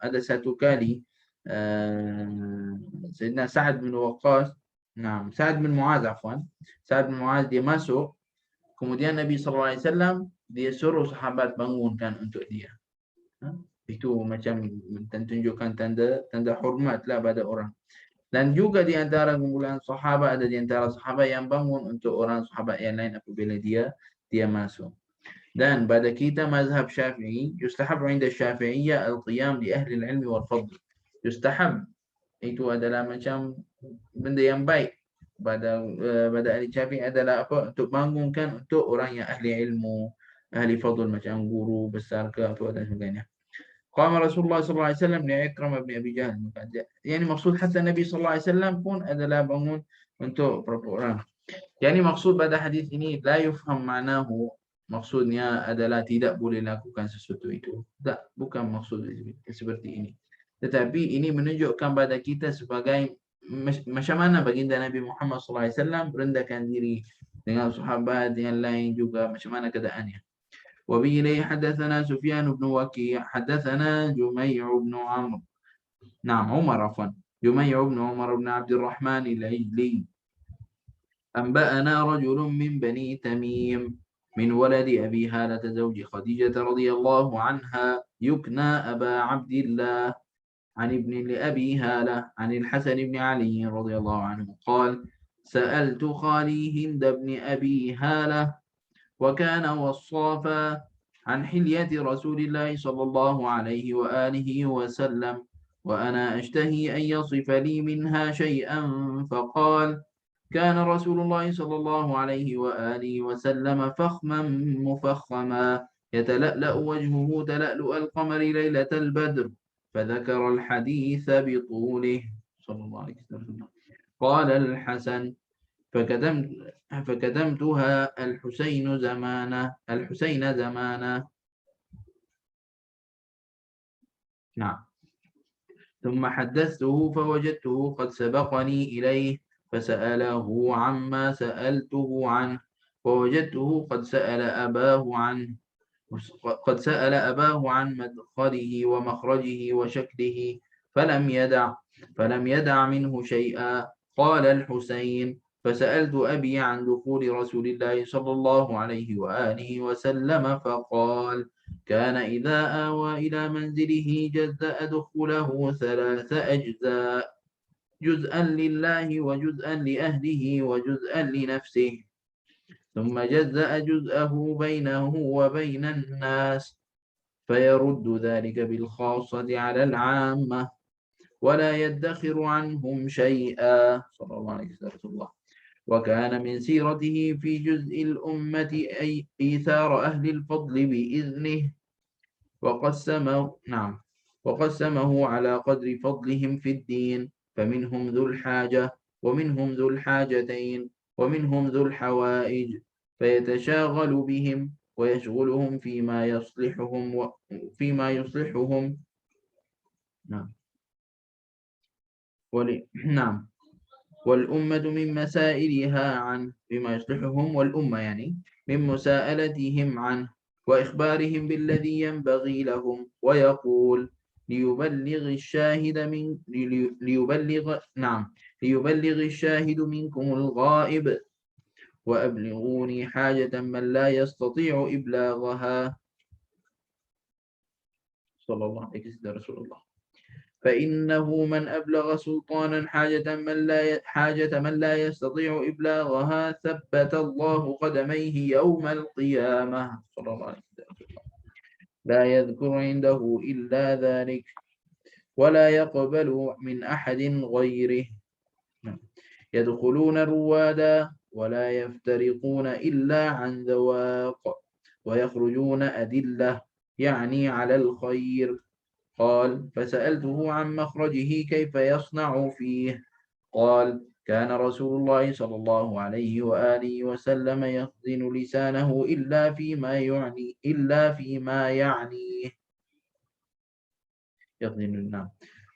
ada satu kali Sayyidina Sa'ad bin Waqqas, Sa'ad bin Mu'adz afwan. Sa'ad bin Mu'adz dia masuk, kemudian Nabi SAW dia suruh sahabat bangunkan untuk dia. Itu macam tunjukkan tanda hormatlah pada orang. Dan juga di antara kumpulan sahabat, ada di antara sahabat yang bangun untuk orang sahabat yang lain apabila dia masuk. Dan pada kita mazhab Syafi'i, yustahab 'inda Syafi'iyyah al-qiyam li ahli al-'ilmi wal fadl. Yustahab itu adalah macam benda yang baik pada ahli Syafi'i adalah apa? Untuk bangunkan untuk orang yang ahli ilmu, ahli fadl macam guru besar ke apa dan sebagainya. Qama Rasulullah sallallahu alaihi wasallam li Ikramah bin Abi Jahl. Yani maksud hatta Nabi sallallahu alaihi wasallam pun adalah bangun untuk beberapa orang. Yani maksud pada hadis ini la yufham ma'nahu, maksudnya adalah tidak boleh lakukan sesuatu itu. Tak, bukan maksud seperti ini. Tetapi ini menunjukkan pada kita sebagai macam mana baginda Nabi Muhammad SAW merendahkan diri dengan sahabat yang lain juga macam mana keadaannya. وبه حدثنا سفيان بن وكيع حدثنا جميع بن عمرو عمر عفوا جميع بن عمر بن عبد الرحمن العجلي أنبأنا رجل من بني تميم من ولد أبي هالة زوج خديجة رضي الله عنها يكنى أبا عبد الله عن ابن لأبي هالة عن الحسن بن علي رضي الله عنه قال سألت خالي هند بن أبي هالة وكان وصافا عن حلية رسول الله صلى الله عليه وآله وسلم وأنا أشتهي أن يصف لي منها شيئا فقال كان رسول الله صلى الله عليه وآله وسلم فخما مفخما يتلألأ وجهه تلألؤ القمر ليلة البدر فذكر الحديث بطوله صلى الله عليه وسلم. قال الحسن فكتمتها الحسين زمانه نعم ثم حدثته فوجدته قد سبقني إليه فسأله عما سألته عنه ووجدته قد سأل أباه عن مدخله ومخرجه وشكله فلم يدع منه شيئا. قال الحسين فسألت أبي عن دخول رسول الله صلى الله عليه وآله وسلم فقال كان إذا آوى إلى منزله جزأ دخوله 3 أجزاء جزءا لله وجزءا لأهله وجزءا لنفسه ثم جزأ جزءه بينه وبين الناس فيرد ذلك بالخاصة على العامة ولا يدخر عنهم شيئا صلى الله عليه وسلم. وكان من سيرته في جزء الأمة أي إيثار أهل الفضل بإذنه وقسمه على قدر فضلهم في الدين فمنهم ذو الحاجة ومنهم ذو الحاجتين ومنهم ذو الحوائج فيتشاغل بهم ويشغلهم فيما يصلحهم والأمة من مسائلها عنه بما يصلحهم والأمة يعني من مساءلتهم عنه وإخبارهم بالذي ينبغي لهم ويقول ليبلغ الشاهد منكم الغائب وأبلغوني حاجة من لا يستطيع إبلاغها صلى الله عليه وسلم رسول الله. فإنه من أبلغ سلطانا حاجة من لا يستطيع إبلاغها ثبت الله قدميه يوم القيامة صلى الله عليه وسلم لا يذكر عنده إلا ذلك ولا يقبل من أحد غيره يدخلون روادا ولا يفترقون إلا عن ذواق ويخرجون أدلة يعني على الخير. قال فسألته عن مخرجه كيف يصنع فيه. قال كان رسول الله صلى الله عليه وآله وسلم يخزن لسانه إلا فيما يعنيه يخزن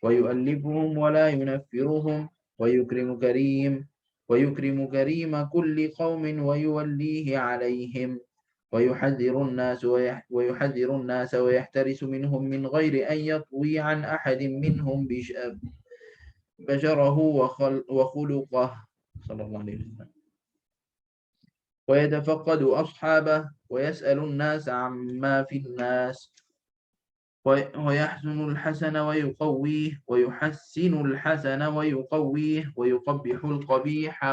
ويؤلفهم ولا ينفرهم ويكرم كريم كل قوم ويوليه عليهم ويحذر الناس ويحترس منهم من غير أن يطوي عن أحد منهم بشره وخلقه صلى الله عليه وسلم ويتفقد أصحابه ويسأل الناس عما في الناس ويحسن الحسن ويقويه ويقبح القبيح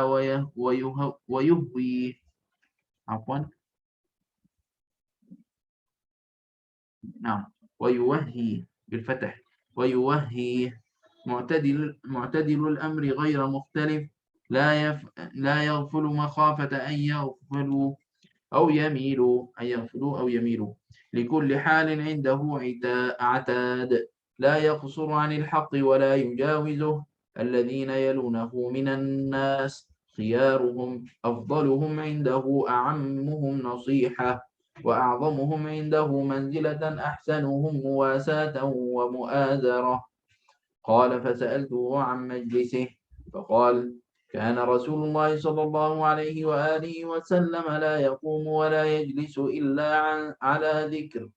ويهويه عفوا نعم ويوهي بالفتح ويوهي معتدل الأمر غير مختلف لا يغفل مخافة أن يغفلوا أو يميلوا لكل حال عنده عتاد لا يقصر عن الحق ولا يجاوزه الذين يلونه من الناس خيارهم أفضلهم عنده أعمهم نصيحة وأعظمهم عنده منزلة أحسنهم مواساة ومؤازرة. قال فسألته عن مجلسه فقال كان رسول الله صلى الله عليه وآله وسلم لا يقوم ولا يجلس إلا على ذكر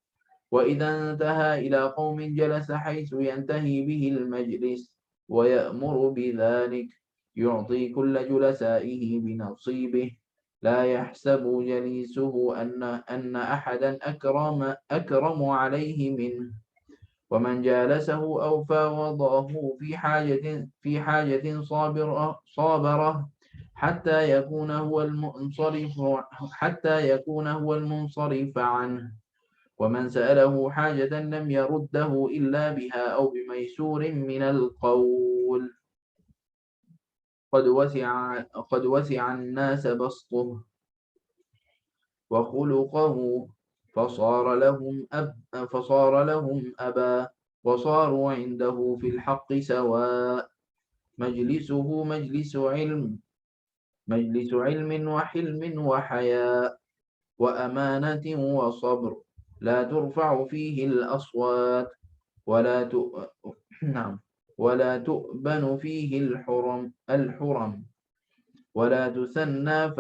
وإذا انتهى إلى قوم جلس حيث ينتهي به المجلس ويأمر بذلك يعطي كل جلسائه بنصيبه لا يحسب جليسه أن أحدا أكرم عليه منه ومن جالسه أو فاوضه في حاجة صابرة حتى يكون هو المنصرف عنه ومن سأله حاجة لم يرده إلا بها أو بميسور من القول قد وسع الناس بسطه وخلقه فصار لهم أبا وصاروا عنده في الحق سواء مجلسه مجلس علم وحلم وحياء وأمانة وصبر لا ترفع فيه الأصوات ولا تؤبن فيه الحرم ولا تثنى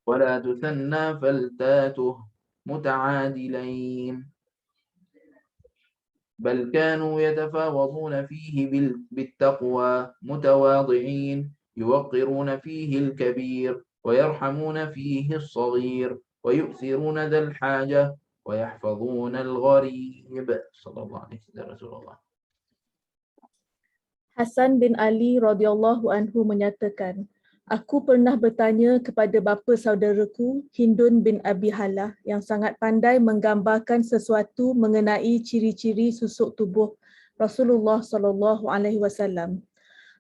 ولا تثنى فلتاته متعادلين بل كانوا يتفاوضون فيه بالتقوى متواضعين يوقرون فيه الكبير ويرحمون فيه الصغير ويؤثرون ذا الحاجة ويحفظون الغريب صلى الله عليه وسلم رسول الله. Hasan bin Ali radhiyallahu anhu menyatakan, aku pernah bertanya kepada bapa saudaraku Hindun bin Abi Halah yang sangat pandai menggambarkan sesuatu mengenai ciri-ciri susuk tubuh Rasulullah sallallahu alaihi wasallam.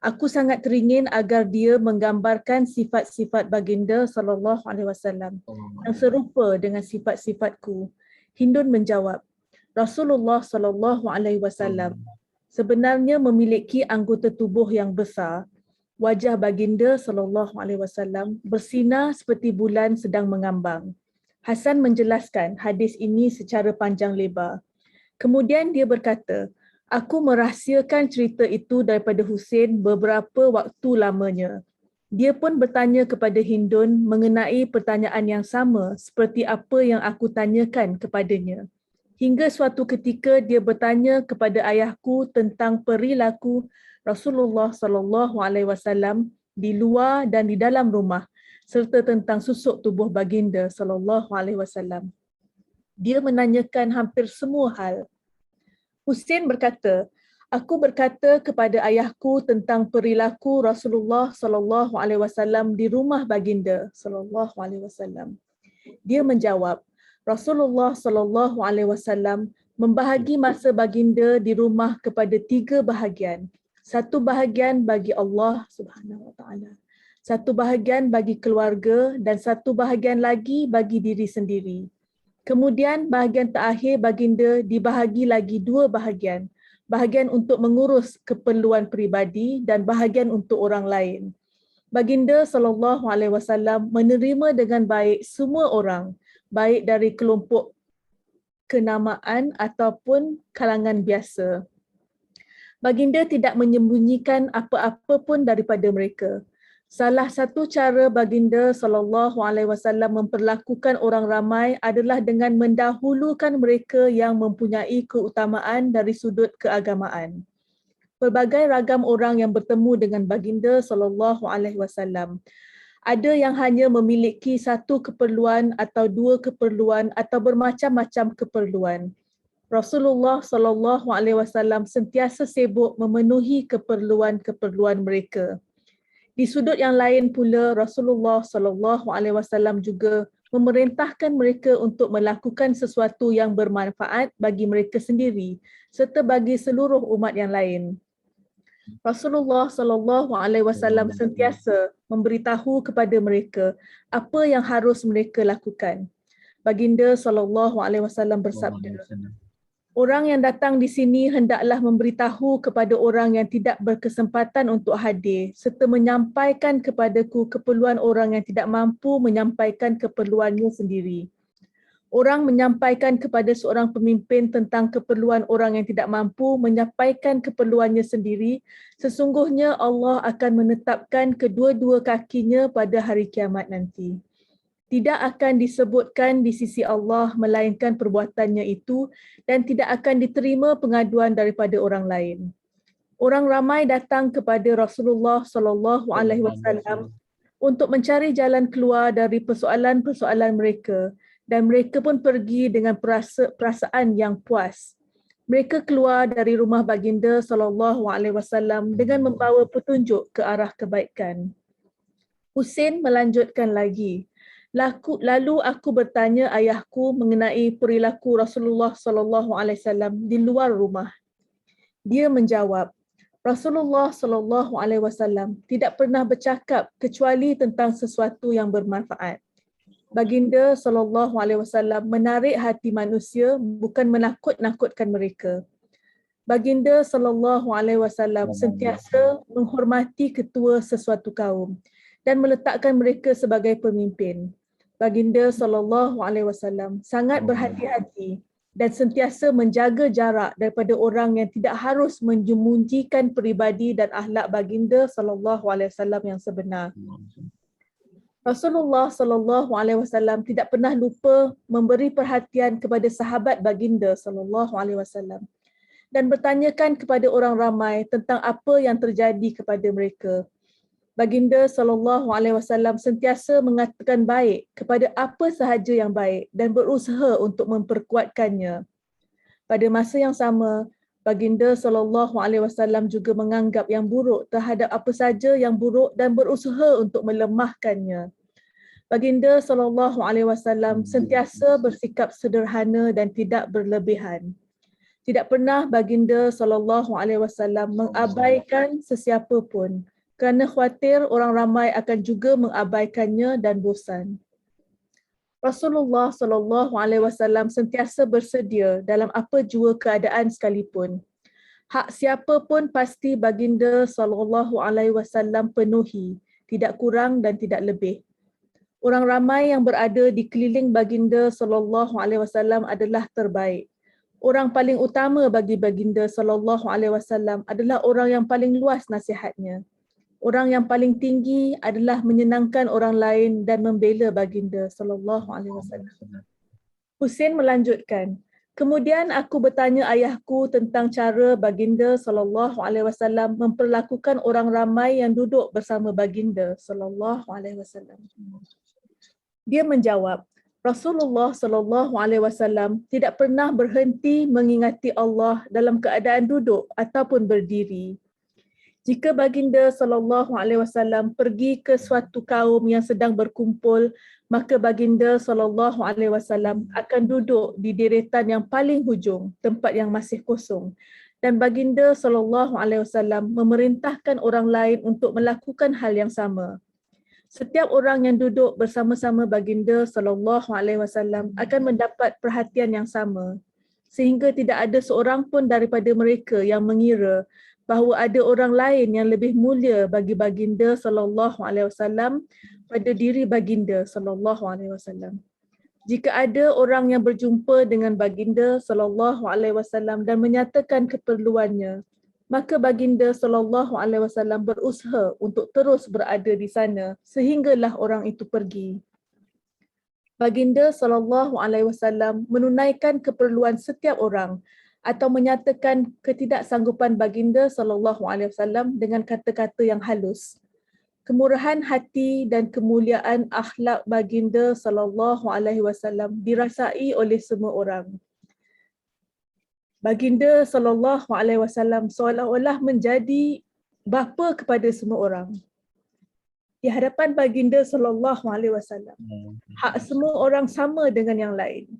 Aku sangat teringin agar dia menggambarkan sifat-sifat baginda sallallahu alaihi wasallam yang serupa dengan sifat-sifatku. Hindun menjawab, Rasulullah sallallahu alaihi wasallam sebenarnya memiliki anggota tubuh yang besar. Wajah baginda sallallahu alaihi wasallam bersinar seperti bulan sedang mengambang. Hasan menjelaskan hadis ini secara panjang lebar. Kemudian dia berkata, aku merahsiakan cerita itu daripada Husain beberapa waktu lamanya. Dia pun bertanya kepada Hindun mengenai pertanyaan yang sama seperti apa yang aku tanyakan kepadanya. Hingga suatu ketika dia bertanya kepada ayahku tentang perilaku Rasulullah sallallahu alaihi wasallam di luar dan di dalam rumah serta tentang susuk tubuh baginda sallallahu alaihi wasallam. Dia menanyakan hampir semua hal. Husain berkata, aku berkata kepada ayahku tentang perilaku Rasulullah sallallahu alaihi wasallam di rumah baginda sallallahu alaihi wasallam. Dia menjawab, Rasulullah sallallahu alaihi wasallam membahagi masa baginda di rumah kepada 3 bahagian. Satu bahagian bagi Allah Subhanahu wa taala, satu bahagian bagi keluarga dan satu bahagian lagi bagi diri sendiri. Kemudian bahagian terakhir baginda dibahagi lagi 2 bahagian. Bahagian untuk mengurus keperluan peribadi dan bahagian untuk orang lain. Baginda sallallahu alaihi wasallam menerima dengan baik semua orang, baik dari kelompok kenamaan ataupun kalangan biasa. Baginda tidak menyembunyikan apa-apa pun daripada mereka. Salah satu cara baginda sallallahu alaihi wasallam memperlakukan orang ramai adalah dengan mendahulukan mereka yang mempunyai keutamaan dari sudut keagamaan. Pelbagai ragam orang yang bertemu dengan baginda sallallahu alaihi wasallam. Ada yang hanya memiliki satu keperluan atau 2 keperluan atau bermacam-macam keperluan. Rasulullah sallallahu alaihi wasallam sentiasa sibuk memenuhi keperluan-keperluan mereka. Di sudut yang lain pula, Rasulullah sallallahu alaihi wasallam juga memerintahkan mereka untuk melakukan sesuatu yang bermanfaat bagi mereka sendiri serta bagi seluruh umat yang lain. Rasulullah sallallahu alaihi wasallam sentiasa memberitahu kepada mereka apa yang harus mereka lakukan. Baginda sallallahu alaihi wasallam bersabda, orang yang datang di sini hendaklah memberitahu kepada orang yang tidak berkesempatan untuk hadir serta menyampaikan kepadaku keperluan orang yang tidak mampu menyampaikan keperluannya sendiri. Orang menyampaikan kepada seorang pemimpin tentang keperluan orang yang tidak mampu menyampaikan keperluannya sendiri, sesungguhnya Allah akan menetapkan kedua-dua kakinya pada hari kiamat nanti. Tidak akan disebutkan di sisi Allah melainkan perbuatannya itu dan tidak akan diterima pengaduan daripada orang lain. Orang ramai datang kepada Rasulullah sallallahu alaihi wasallam untuk mencari jalan keluar dari persoalan-persoalan mereka dan mereka pun pergi dengan perasaan yang puas. Mereka keluar dari rumah baginda sallallahu alaihi wasallam dengan membawa petunjuk ke arah kebaikan. Husain melanjutkan lagi, lalu aku bertanya ayahku mengenai perilaku Rasulullah sallallahu alaihi wasallam di luar rumah. Dia menjawab, Rasulullah sallallahu alaihi wasallam tidak pernah bercakap kecuali tentang sesuatu yang bermanfaat. Baginda sallallahu alaihi wasallam menarik hati manusia bukan menakut-nakutkan mereka. Baginda sallallahu alaihi wasallam sentiasa menghormati ketua sesuatu kaum dan meletakkan mereka sebagai pemimpin. Baginda sallallahu alaihi wasallam sangat berhati-hati dan sentiasa menjaga jarak daripada orang yang tidak harus menjemunjikan peribadi dan akhlak baginda sallallahu alaihi wasallam yang sebenar. Rasulullah sallallahu alaihi wasallam tidak pernah lupa memberi perhatian kepada sahabat baginda sallallahu alaihi wasallam dan bertanyakan kepada orang ramai tentang apa yang terjadi kepada mereka. Baginda sallallahu alaihi wasallam sentiasa mengatakan baik kepada apa sahaja yang baik dan berusaha untuk memperkuatkannya. Pada masa yang sama, baginda sallallahu alaihi wasallam juga menganggap yang buruk terhadap apa saja yang buruk dan berusaha untuk melemahkannya. Baginda sallallahu alaihi wasallam sentiasa bersikap sederhana dan tidak berlebihan. Tidak pernah baginda sallallahu alaihi wasallam mengabaikan sesiapa pun kerana khawatir orang ramai akan juga mengabaikannya dan bosan. Rasulullah sallallahu alaihi wasallam sentiasa bersedia dalam apa jua keadaan sekalipun. Hak siapa pun pasti baginda sallallahu alaihi wasallam penuhi, tidak kurang dan tidak lebih. Orang ramai yang berada di keliling baginda sallallahu alaihi wasallam adalah terbaik. Orang paling utama bagi baginda sallallahu alaihi wasallam adalah orang yang paling luas nasihatnya. Orang yang paling tinggi adalah menyenangkan orang lain dan membela baginda sallallahu alaihi wasallam. Husain melanjutkan, kemudian aku bertanya ayahku tentang cara baginda sallallahu alaihi wasallam memperlakukan orang ramai yang duduk bersama baginda sallallahu alaihi wasallam. Dia menjawab, Rasulullah sallallahu alaihi wasallam tidak pernah berhenti mengingati Allah dalam keadaan duduk ataupun berdiri. Jika baginda sallallahu alaihi wasallam pergi ke suatu kaum yang sedang berkumpul, maka baginda sallallahu alaihi wasallam akan duduk di deretan yang paling hujung, tempat yang masih kosong. Dan baginda sallallahu alaihi wasallam memerintahkan orang lain untuk melakukan hal yang sama. Setiap orang yang duduk bersama-sama baginda sallallahu alaihi wasallam akan mendapat perhatian yang sama, sehingga tidak ada seorang pun daripada mereka yang mengira bahawa ada orang lain yang lebih mulia bagi baginda sallallahu alaihi wasallam pada diri baginda sallallahu alaihi wasallam. Jika ada orang yang berjumpa dengan baginda sallallahu alaihi wasallam dan menyatakan keperluannya, maka baginda sallallahu alaihi wasallam berusaha untuk terus berada di sana sehinggalah orang itu pergi. Baginda sallallahu alaihi wasallam menunaikan keperluan setiap orang atau menyatakan ketidaksanggupan baginda sallallahu alaihi wasallam dengan kata-kata yang halus. Kemurahan hati dan kemuliaan akhlak baginda sallallahu alaihi wasallam dirasai oleh semua orang. Baginda sallallahu alaihi wasallam seolah-olah menjadi bapa kepada semua orang. Di hadapan baginda sallallahu alaihi wasallam, hak semua orang sama dengan yang lain.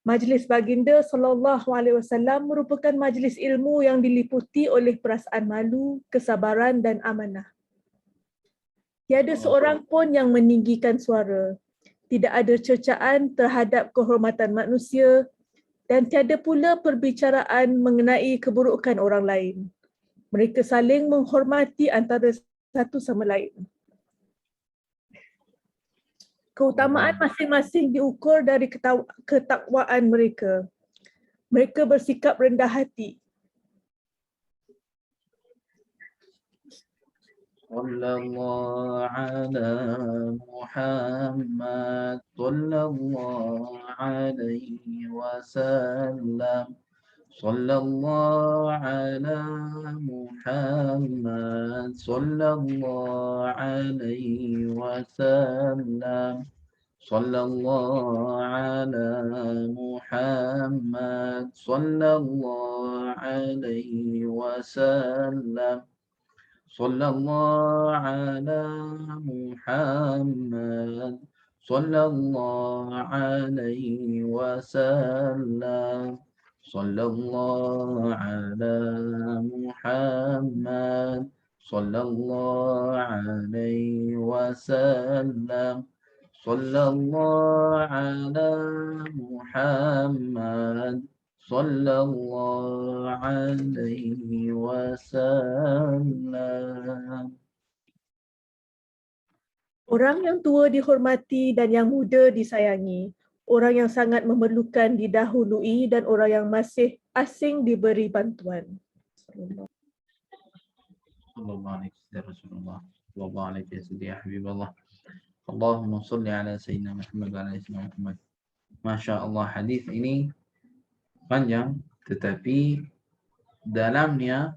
Majlis baginda sallallahu alaihi wasallam merupakan majlis ilmu yang diliputi oleh perasaan malu, kesabaran dan amanah. Tiada seorang pun yang meninggikan suara. Tidak ada cercaan terhadap kehormatan manusia, dan tiada pula perbicaraan mengenai keburukan orang lain. Mereka saling menghormati antara satu sama lain. Keutamaan masing-masing diukur dari ketakwaan mereka. Mereka bersikap rendah hati. Sallallahu ala Muhammad, sallallahu alaihi wasallam. Sallallahu ala Muhammad, sallallahu alaihi wasallam. Sallallahu ala Muhammad, sallallahu alaihi wasallam. Sallallahu ala Muhammad, sallallahu alaihi wasallam. Sallallahu ala Muhammad, sallallahu alaihi wasallam. Sallallahu ala Muhammad, sallallahu alaihi wasallam. Orang yang tua dihormati dan yang muda disayangi. Orang yang sangat memerlukan didahului dan orang yang masih asing diberi bantuan. Sallallahu alaihi Rasulullah. Sallallahu alaihi ya Habibullah. Allahumma salli ala Sayyidina Muhammad wa ala Sayyidina Muhammad. Masya Allah, hadis ini panjang tetapi dalamnya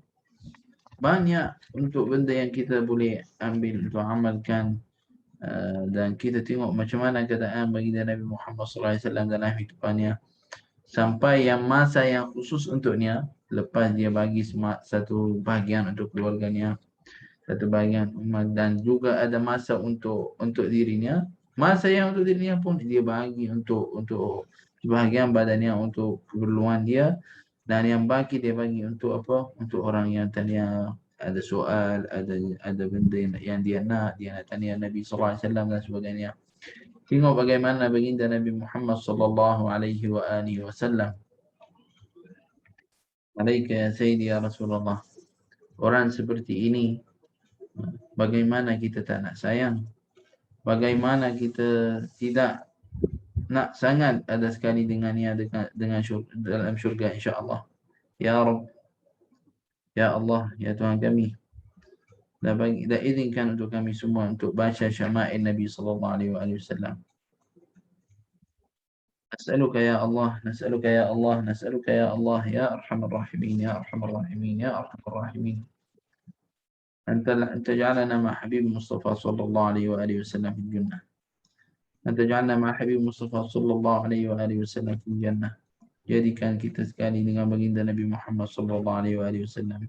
banyak untuk benda yang kita boleh ambil untuk amalkan, dan kita tengok macam mana keadaan baginda Nabi Muhammad SAW dalam hidupannya sampai yang masa yang khusus untuknya, lepas dia bagi satu bahagian untuk keluarganya, satu bahagian umat, dan juga ada masa untuk dirinya. Masa yang untuk dirinya pun dia bagi untuk sebahagian badannya untuk keperluan dia, dan yang baki dia bagi untuk apa? Untuk orang yang tanya, ada soal, ada benda yang dia nak tanya Nabi sallallahu alaihi wasallam dan sebagainya. Tengok bagaimana baginda Nabi Muhammad sallallahu alaihi wasallam. Alaika ya Sayyidi ya Rasulullah. Orang seperti ini, bagaimana kita tak nak sayang? Bagaimana kita tidak nak sangat ada sekali dengannya dengan dalam syurga insya-Allah. Ya Rabb, ya Allah, ya Tuhan kami, dah izinkan untuk kami semua untuk baca syama'il Nabi sallallahu alaihi wasallam. Nas'aluka ya Allah, nas'aluka ya Allah, nas'aluka ya Allah, ya arhamar rahimin, ya arhamar rahimin, ya arhamar rahimin. أن تجعلنا مع حبيب المصطفى صلى الله عليه وآله وسلم في الجنة. أن تجعلنا مع الحبيب المصطفى صلى الله عليه وآله وسلم في الجنة. Jadikan kita sekali dengan baginda Nabi Muhammad sallallahu alaihi wasallam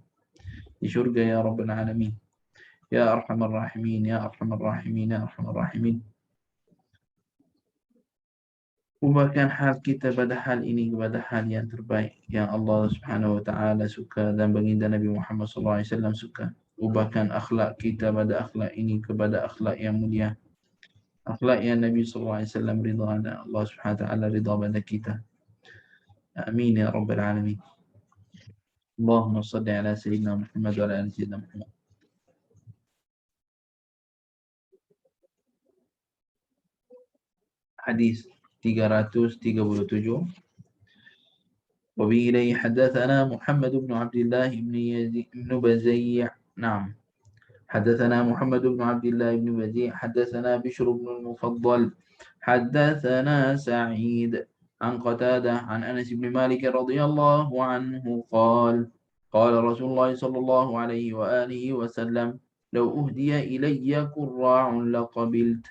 di syurga ya rabbal alamin. Ya arhamar rahimin, ya arhamar rahimin, ya arhamar rahimin. Ubahkan hal kita pada hal ini kepada hal yang terbaik yang Allah Subhanahu wa taala suka dan baginda Nabi Muhammad sallallahu alaihi wasallam suka. Ubahkan akhlak kita pada akhlak ini kepada akhlak yang mulia. Akhlak yang Nabi sallallahu alaihi wasallam ridha dan Allah Subhanahu wa taala ridha pada kita. Amin ya rabbal alamin. Allahumma salli ala sayyidina Muhammad wa ala ali sayyidina Muhammad. Hadis 337. وبه إليه حدثنا محمد بن عبد الله بن بزيع. نعم حدثنا محمد بن عبد الله بن بزيع حدثنا بشر بن المفضل حدثنا سعيد عن قتادة عن أنس بن مالك رضي الله عنه قال قال رسول الله صلى الله عليه وآله وسلم لو أهدي إلي كراع لقبلت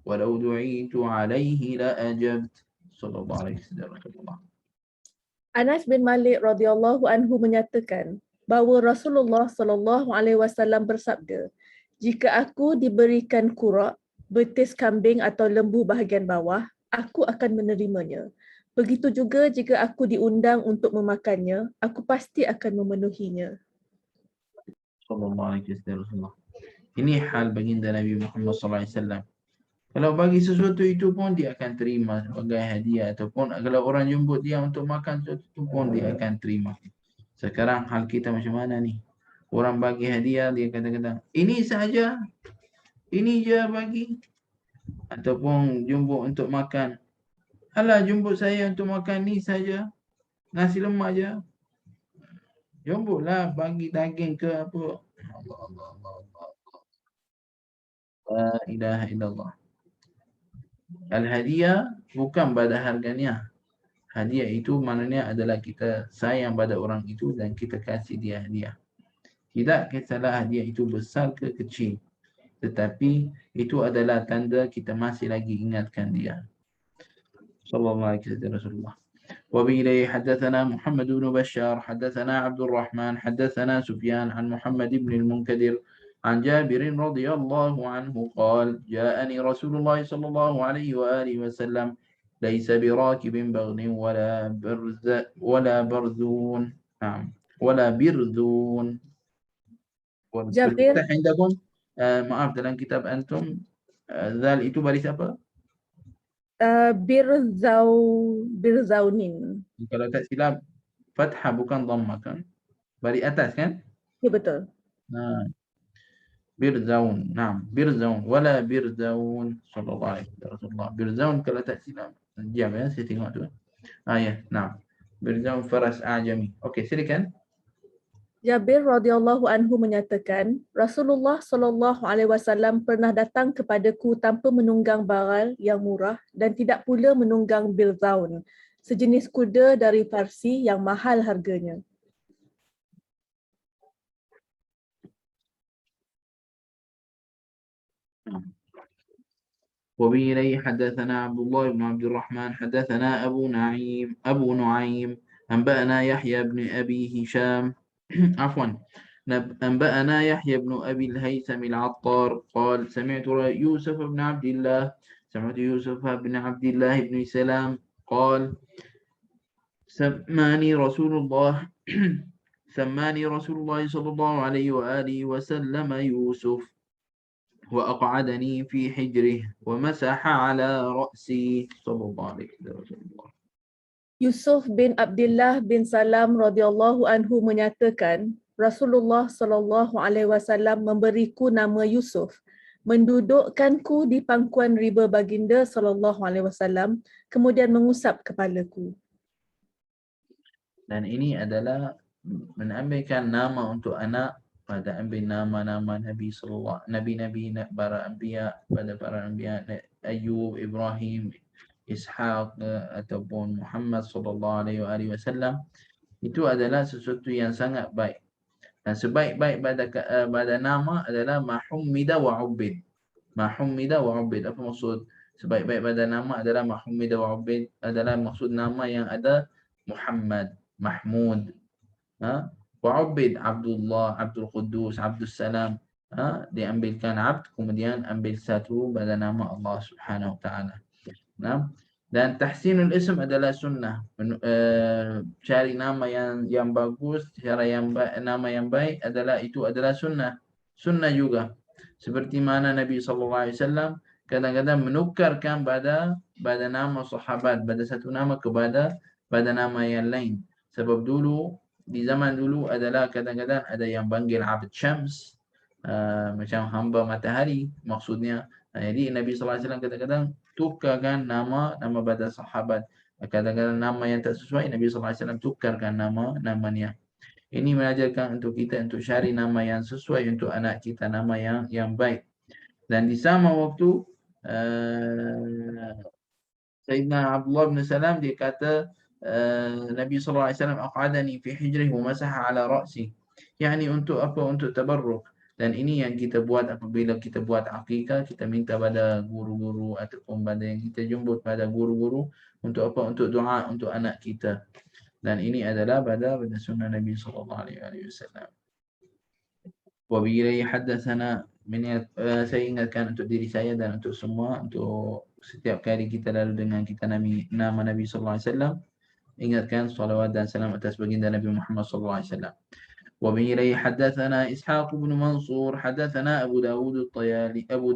ولو دعيت عليه لأجبت صلى الله عليه وسلم. Anas bin Malik radhiyallahu anhu menyatakan bahawa Rasulullah sallallahu alaihi wasallam bersabda, jika aku diberikan kurak, betis kambing atau lembu bahagian bawah, aku akan menerimanya. Begitu juga jika aku diundang untuk memakannya, aku pasti akan memenuhinya. Sallallahu alaihi wasallam. Ini hal baginda Nabi Muhammad sallallahu alaihi wasallam. Kalau bagi sesuatu itu pun dia akan terima sebagai hadiah, ataupun kalau orang jemput dia untuk makan sesuatu itu pun dia akan terima. Sekarang hal kita macam mana ni? Orang bagi hadiah dia kata-kata, ini saja, ini je bagi. Ataupun jemput untuk makan. Alah jemput saya untuk makan ni saja, nasi lemak je. Jemputlah bagi daging ke apa. Allah Allah Allah Allah. La ilaha illallah. Al-hadiah bukan pada harganya. Hadiah itu maknanya adalah kita sayang pada orang itu dan kita kasih dia hadiah. Tidak kisahlah hadiah itu besar ke kecil, tetapi itu adalah tanda kita masih lagi ingatkan dia. Sallallahu alaihi wasallam. وبه حدثنا محمد بن بشار حدثنا عبد الرحمن حدثنا سفيان عن محمد بن المنكدر عن جابر رضي الله عنه قال جاءني رسول الله صلى الله عليه وآله وسلم ليس براكب بغل ولا برذون. نعم ولا برذون. Jabir عندكم maaf dalam kitab antum zal itu baris apa? Birzaunin. Kalau tak silap fathah bukan dhammah kan? Baris atas kan? Ya betul. Birzaun. Naam, birzaun wala birzaun sallallahu alaihi wasallam. Birzaun kalau tak silap. Diam ya, saya tengok tu. Ya, naam. Birzaun faras ajami. Okey, silakan. Jabir radhiyallahu anhu menyatakan, Rasulullah sallallahu alaihi wasallam pernah datang kepadaku tanpa menunggang baral yang murah dan tidak pula menunggang bilzaun, sejenis kuda dari Parsi yang mahal harganya. وبه إليه حدثنا عبد الله بن عبد الرحمن حدثنا أبو نعيم أنبأنا يحيى بن أبي هشام عفوا أنبأنا يحيى بن أبي الهيثم العطار قال سمعت يوسف بن عبد الله بن سلام قال سماني رسول الله صلى الله عليه وآله وسلم يوسف وأقعدني في حجره ومسح على رأسي صلى الله عليه وسلم. Yusuf bin Abdullah bin Salam radhiyallahu anhu menyatakan, Rasulullah sallallahu alaihi wasallam memberiku nama Yusuf, mendudukkanku di pangkuan riba baginda sallallahu alaihi wasallam, kemudian mengusap kepalaku. Dan ini adalah menambilkan nama untuk anak pada ambil nama-nama Nabi sallallahu nabi-nabi para anbiya, pada para anbiya Ayub, Ibrahim, Ishaq ataupun Muhammad sallallahu alaihi wasallam, itu adalah sesuatu yang sangat baik. Dan sebaik-baik pada nama adalah mahummida wa ubid. Mahummida wa ubid. Apa maksud? Sebaik-baik pada nama adalah Mahmud wa Ubaid, adalah maksud nama yang ada Muhammad, Mahmud. Wa Ubaid Abdullah, Abdul Quddus, Abdul Salam. Diambilkan abd, kemudian ambil satu pada nama Allah Subhanahu wa taala. Dan tahsinul ism adalah sunnah. Cari nama yang bagus, cara yang baik, nama yang baik itu adalah sunnah. Sunnah juga. Seperti mana Nabi SAW kadang-kadang menukarkan pada nama sahabat, pada satu nama pada nama yang lain. Sebab di zaman dulu adalah kadang-kadang ada yang panggil Abd Syams, macam hamba matahari maksudnya. Jadi Nabi SAW kadang-kadang tukarkan nama pada sahabat. Kadang-kadang nama yang tak sesuai, Nabi SAW tukarkan namanya. Ini mengajarkan untuk kita untuk cari nama yang sesuai untuk anak kita, nama yang baik. Dan di sama waktu Sayyidina Abdullah bin Salam dia kata Nabi SAW aq'adani fi hijrihi wa masaha ala ra'si. Yani untuk apa? Untuk tabarruk. Dan ini yang kita buat apabila kita buat akikah, kita minta pada guru-guru ataupun pada yang kita jemput pada guru-guru untuk apa? Untuk doa untuk anak kita. Dan ini adalah pada sunnah Nabi SAW. Wabillahi haddatsana, saya ingatkan untuk diri saya dan untuk semua, untuk setiap kali kita lalu dengan kita nama Nabi SAW, ingatkan salawat dan salam atas baginda Nabi Muhammad SAW. وبه حدثنا إسحاق بن منصور حدثنا أبو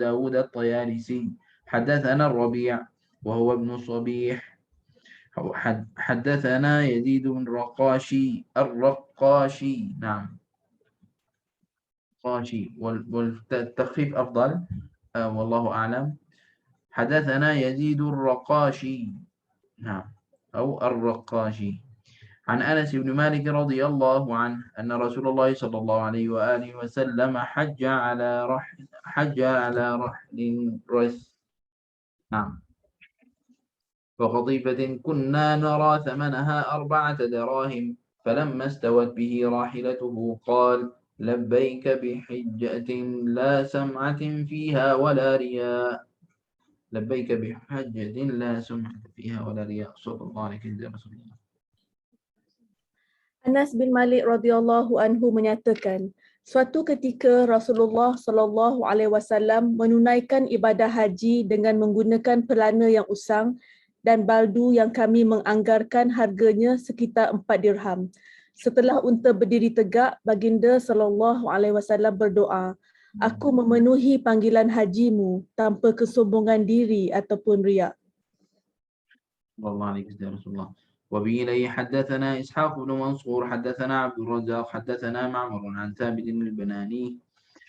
داود الطيالسي حدثنا الربيع وهو ابن صبيح حدثنا يزيد بن الرقاشي نعم قاشي والتخفيف أفضل والله أعلم. حدثنا يزيد الرقاشي نعم أو الرقاشي عن أنس بن مالك رضي الله عنه أن رسول الله صلى الله عليه وآله وسلم حج على رحل رس نعم وقطيفة كنا نرى ثمنها 4 دراهم فلما استوت به راحلته قال لبيك بحجة لا سمعة فيها ولا رياء. لبيك بحجة لا سمعة فيها ولا رياء. صلى الله عليه وسلم. Anas bin Malik radhiyallahu anhu menyatakan, suatu ketika Rasulullah sallallahu alaihi wasallam menunaikan ibadah haji dengan menggunakan pelana yang usang dan baldu yang kami menganggarkan harganya sekitar 4 dirham. Setelah unta berdiri tegak, baginda sallallahu alaihi wasallam berdoa, aku memenuhi panggilan hajimu tanpa kesombongan diri ataupun riak. Wallahu alaihi wasallam. وبه حدثنا إسحاق بن منصور حدثنا عبد الرزاق حدثنا معمر عن ثابت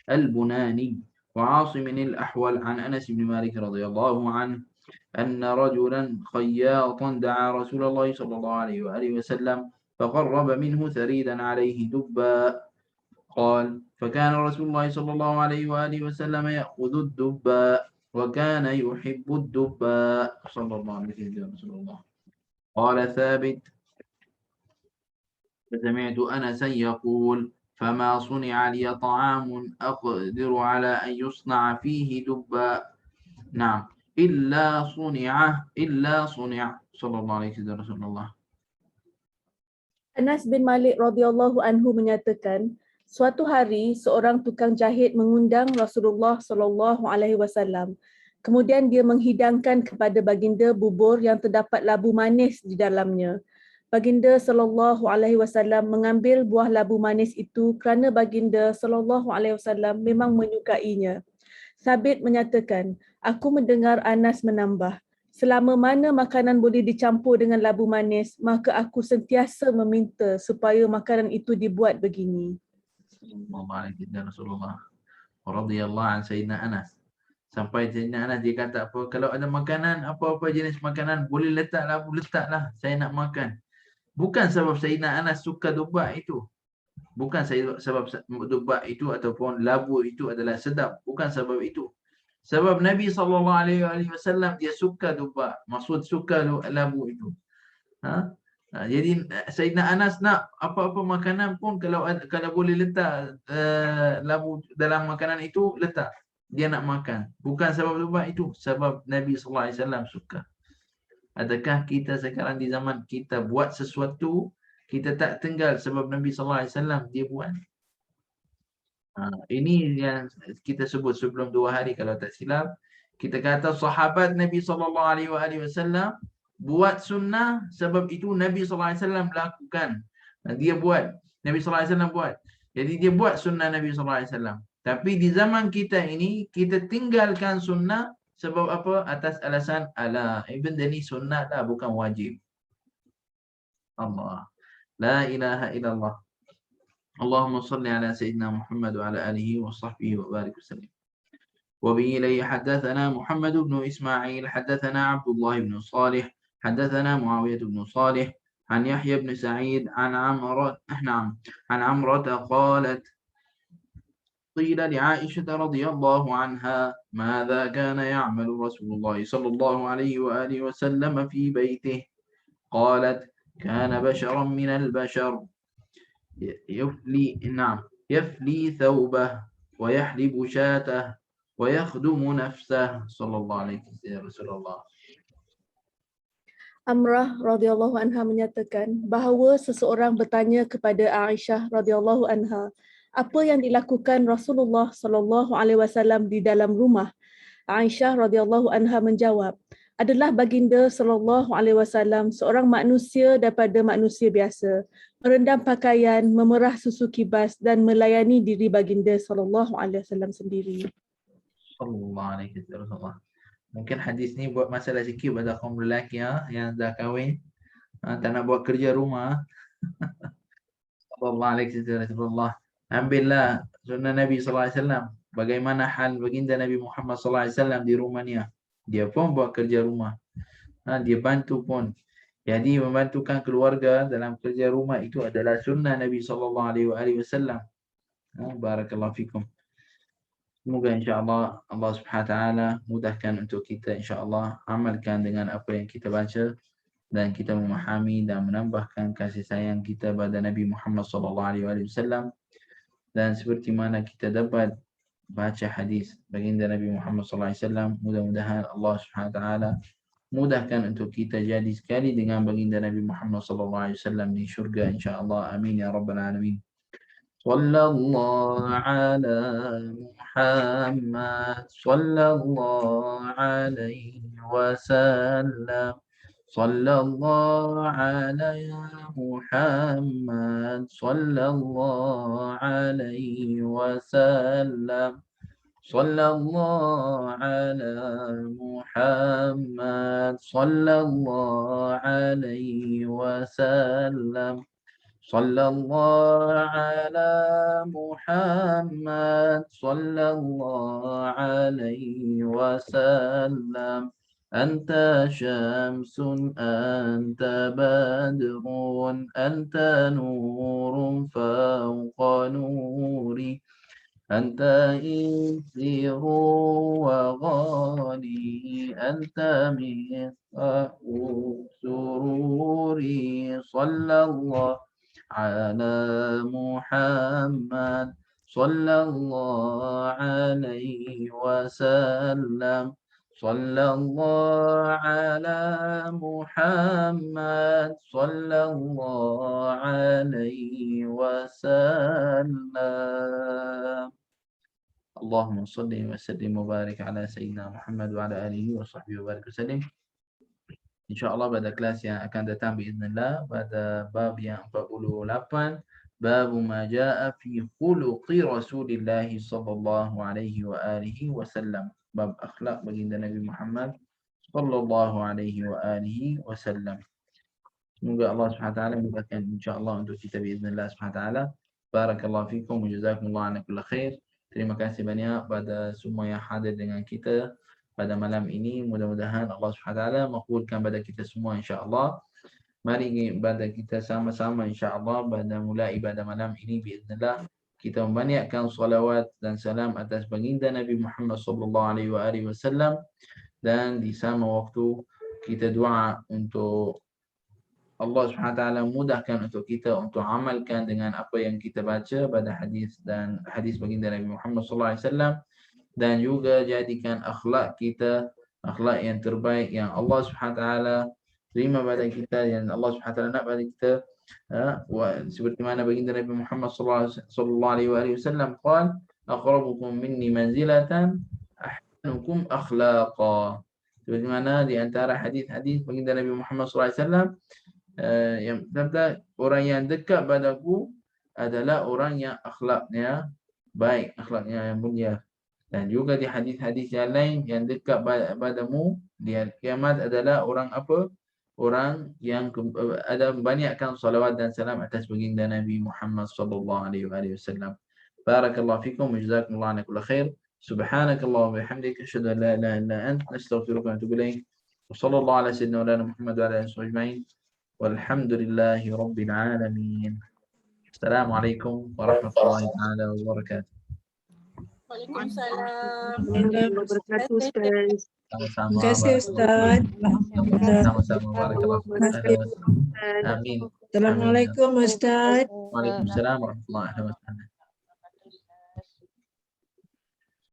البناني وعاصم الأحول عن أنس بن مالك رضي الله عنه أن رجلا خياطا دعا رسول الله صلى الله عليه وآله وسلم فقرب منه ثريدا عليه دباء قال فكان رسول الله صلى الله عليه وآله وسلم يأخذ الدباء وكان يحب الدباء صلى الله عليه وسلم. قال ثابت فسمعت أنسا يقول فما صنع لي طعام أقدر على أن يصنع فيه دباء نعم إلا صنع صلى الله عليه وسلم. Anas bin Malik radhiyallahu anhu menyatakan, suatu hari seorang tukang jahit mengundang Rasulullah sallallahu alaihi wasallam. Kemudian dia menghidangkan kepada baginda bubur yang terdapat labu manis di dalamnya. Baginda sallallahu alaihi wasallam mengambil buah labu manis itu kerana baginda sallallahu alaihi wasallam memang menyukainya. Sabit menyatakan, aku mendengar Anas menambah, selama mana makanan boleh dicampur dengan labu manis, maka aku sentiasa meminta supaya makanan itu dibuat begini. Rasulullah radhiyallahu an Sayyidina Anas. Sampai Sayyidina Anas dia kata apa, kalau ada makanan, apa-apa jenis makanan boleh letaklah, saya nak makan. Bukan sebab Sayyidina Anas suka dubak itu. Bukan sebab dubak itu ataupun labu itu adalah sedap. Bukan sebab itu. Sebab Nabi SAW dia suka dubak. Maksud suka labu itu. Jadi Sayyidina Anas nak apa-apa makanan pun kalau boleh letak labu dalam makanan itu, letak. dia nak makan. Bukan sebab lupa itu, sebab Nabi SAW suka. Adakah kita sekarang di zaman kita buat sesuatu, kita tak tinggal sebab Nabi SAW dia buat? Ini yang kita sebut sebelum 2 hari kalau tak silap. Kita kata sahabat Nabi SAW buat sunnah, sebab itu Nabi SAW lakukan. Dia buat. Nabi SAW buat. Jadi dia buat sunnah Nabi SAW. Tapi di zaman kita ini, kita tinggalkan sunnah sebab apa? Atas alasan ala. Even ini sunnah lah, bukan wajib. Allah. La ilaha illallah. Allahumma salli ala Sayyidina Muhammad wa ala alihi wa sahbihi wa barik wa sallim. وبه إليه حدثنا محمد بن إسماعيل حدثنا عبد الله بن صالح حدثنا معاوية بن صالح عن يحيى بن سعيد عن عمرة قالت قيل لعائشة رضي الله عنها ماذا كان يعمل رسول الله صلى الله عليه وآله وسلم في بيته قالت كان بشرا من البشر يفلي ثوبه ويحلب شاته ويخدم نفسه صلى الله عليه وسلم. Amrah radhiyallahu anha menyatakan bahawa seseorang bertanya kepada Aisyah radhiyallahu anha, apa yang dilakukan Rasulullah sallallahu alaihi wasallam di dalam rumah? Aisyah radhiyallahu anha menjawab, adalah baginda sallallahu alaihi wasallam seorang manusia daripada manusia biasa, merendam pakaian, memerah susu kibas dan melayani diri baginda sallallahu alaihi wasallam sendiri. Sallallahu alaihi wasallam. Mungkin hadis ni buat masalah sikit pada kaum lelaki yang dah kahwin, tak nak buat kerja rumah. Sallallahu alaihi wasallam. Ambillah sunnah Nabi sallallahu alaihi wasallam. Bagaimana hal baginda Nabi Muhammad sallallahu alaihi wasallam di Romania. Dia pun buat kerja rumah. Dia bantu pun. Jadi membantukan keluarga dalam kerja rumah itu adalah sunnah Nabi sallallahu alaihi wasallam. Barakallahu fikum. Semoga insya-Allah Allah Subhanahu wa taala mudahkan untuk kita insya-Allah amalkan dengan apa yang kita baca dan kita memahami dan menambahkan kasih sayang kita pada Nabi Muhammad sallallahu alaihi wasallam, dan seperti mana kita dapat baca hadis baginda Nabi Muhammad sallallahu alaihi wasallam, mudah-mudahan Allah Subhanahu wa taala mudahkan untuk kita jadi sekali dengan baginda Nabi Muhammad sallallahu alaihi wasallam di syurga insya-Allah. Amin ya rabbal alamin. Sallallahu ala Muhammad sallallahu alaihi wasallam. Sallallahu ala Muhammad sallallahu alaihi wasallam. Sallallahu ala Muhammad sallallahu alaihi wasallam. Sallallahu ala Muhammad sallallahu alaihi wasallam. Anta syamsun anta badrun anta nurun fawqa nuri. Anta insiru wa ghali. Anta miftahu sururi. Sallallahu ala Muhammad sallallahu alaihi wasallam. Sallallahu ala Muhammad sallallahu alaihi wasallam. Allahumma salli wa sallim wa barik ala Sayyidina Muhammad wa ala alihi wa sahbihi wa barik wa sallim. InsyaAllah pada kelas yang akan datang biiznillah pada bab yang 48, bab ma jaa fi khuluqi Rasulillah sallallahu alaihi wa alihi wasallam, bab akhlak baginda Nabi Muhammad sallallahu alaihi wa alihi wasallam. Semoga Allah Subhanahu wa taala mudahkan insya-Allah untuk kita biiznillah Subhanahu wa taala. Barakallahu fikum wa jazakumullah ala kulli khair. Terima kasih banyak pada semua yang hadir dengan kita pada malam ini. Mudah-mudahan Allah SWT makbulkan pada kita semua insya-Allah. Mari pada kita sama-sama insya-Allah pada mulai ibadah malam ini biiznillah kita membanyakkan salawat dan salam atas baginda Nabi Muhammad sallallahu alaihi wasallam, dan di sama waktu kita doa untuk Allah SWT mudahkan untuk kita untuk amalkan dengan apa yang kita baca pada hadis dan hadis baginda Nabi Muhammad sallallahu alaihi wasallam, dan juga jadikan akhlak kita akhlak yang terbaik yang Allah Subhanahu wa taala terima pada kita, yang Allah Subhanahu wa taala nak pada kita. Seperti mana baginda Nabi Muhammad sallallahu alaihi wasallam qala aqrabukum minni manzilatan ahsanukum akhlaqa. Seperti mana di antara hadis-hadis baginda Nabi Muhammad sallallahu alaihi wasallam yang berkata orang yang dekat padaku adalah orang yang akhlaknya baik, akhlaknya yang mulia. Dan juga di hadis-hadis yang lain yang dekat padamu di hari kiamat adalah orang apa? Orang yang ada banyakkan salawat dan salam atas baginda Nabi Muhammad sallallahu alaihi wasallam. Barakallahu fikum wa jazakumullahu ana kulla khair. Subhanakallah wa bihamdika asyhadu an la ilaha illa anta astaghfiruka wa atubu ilaik. Wa sallallahu ala sayyidina Muhammad wa ala alihi ajma'in. Walhamdulillahi rabbil alamin. Assalamualaikum warahmatullahi taala wabarakatuh. Waalaikumsalam. Warahmatullahi wabarakatuh, Ustaz. Sama-sama. Terima kasih Ustaz. Sama-sama. Barakallahu fikum. Amin. Assalamualaikum Ustaz. Waalaikumsalam warahmatullahi wabarakatuh.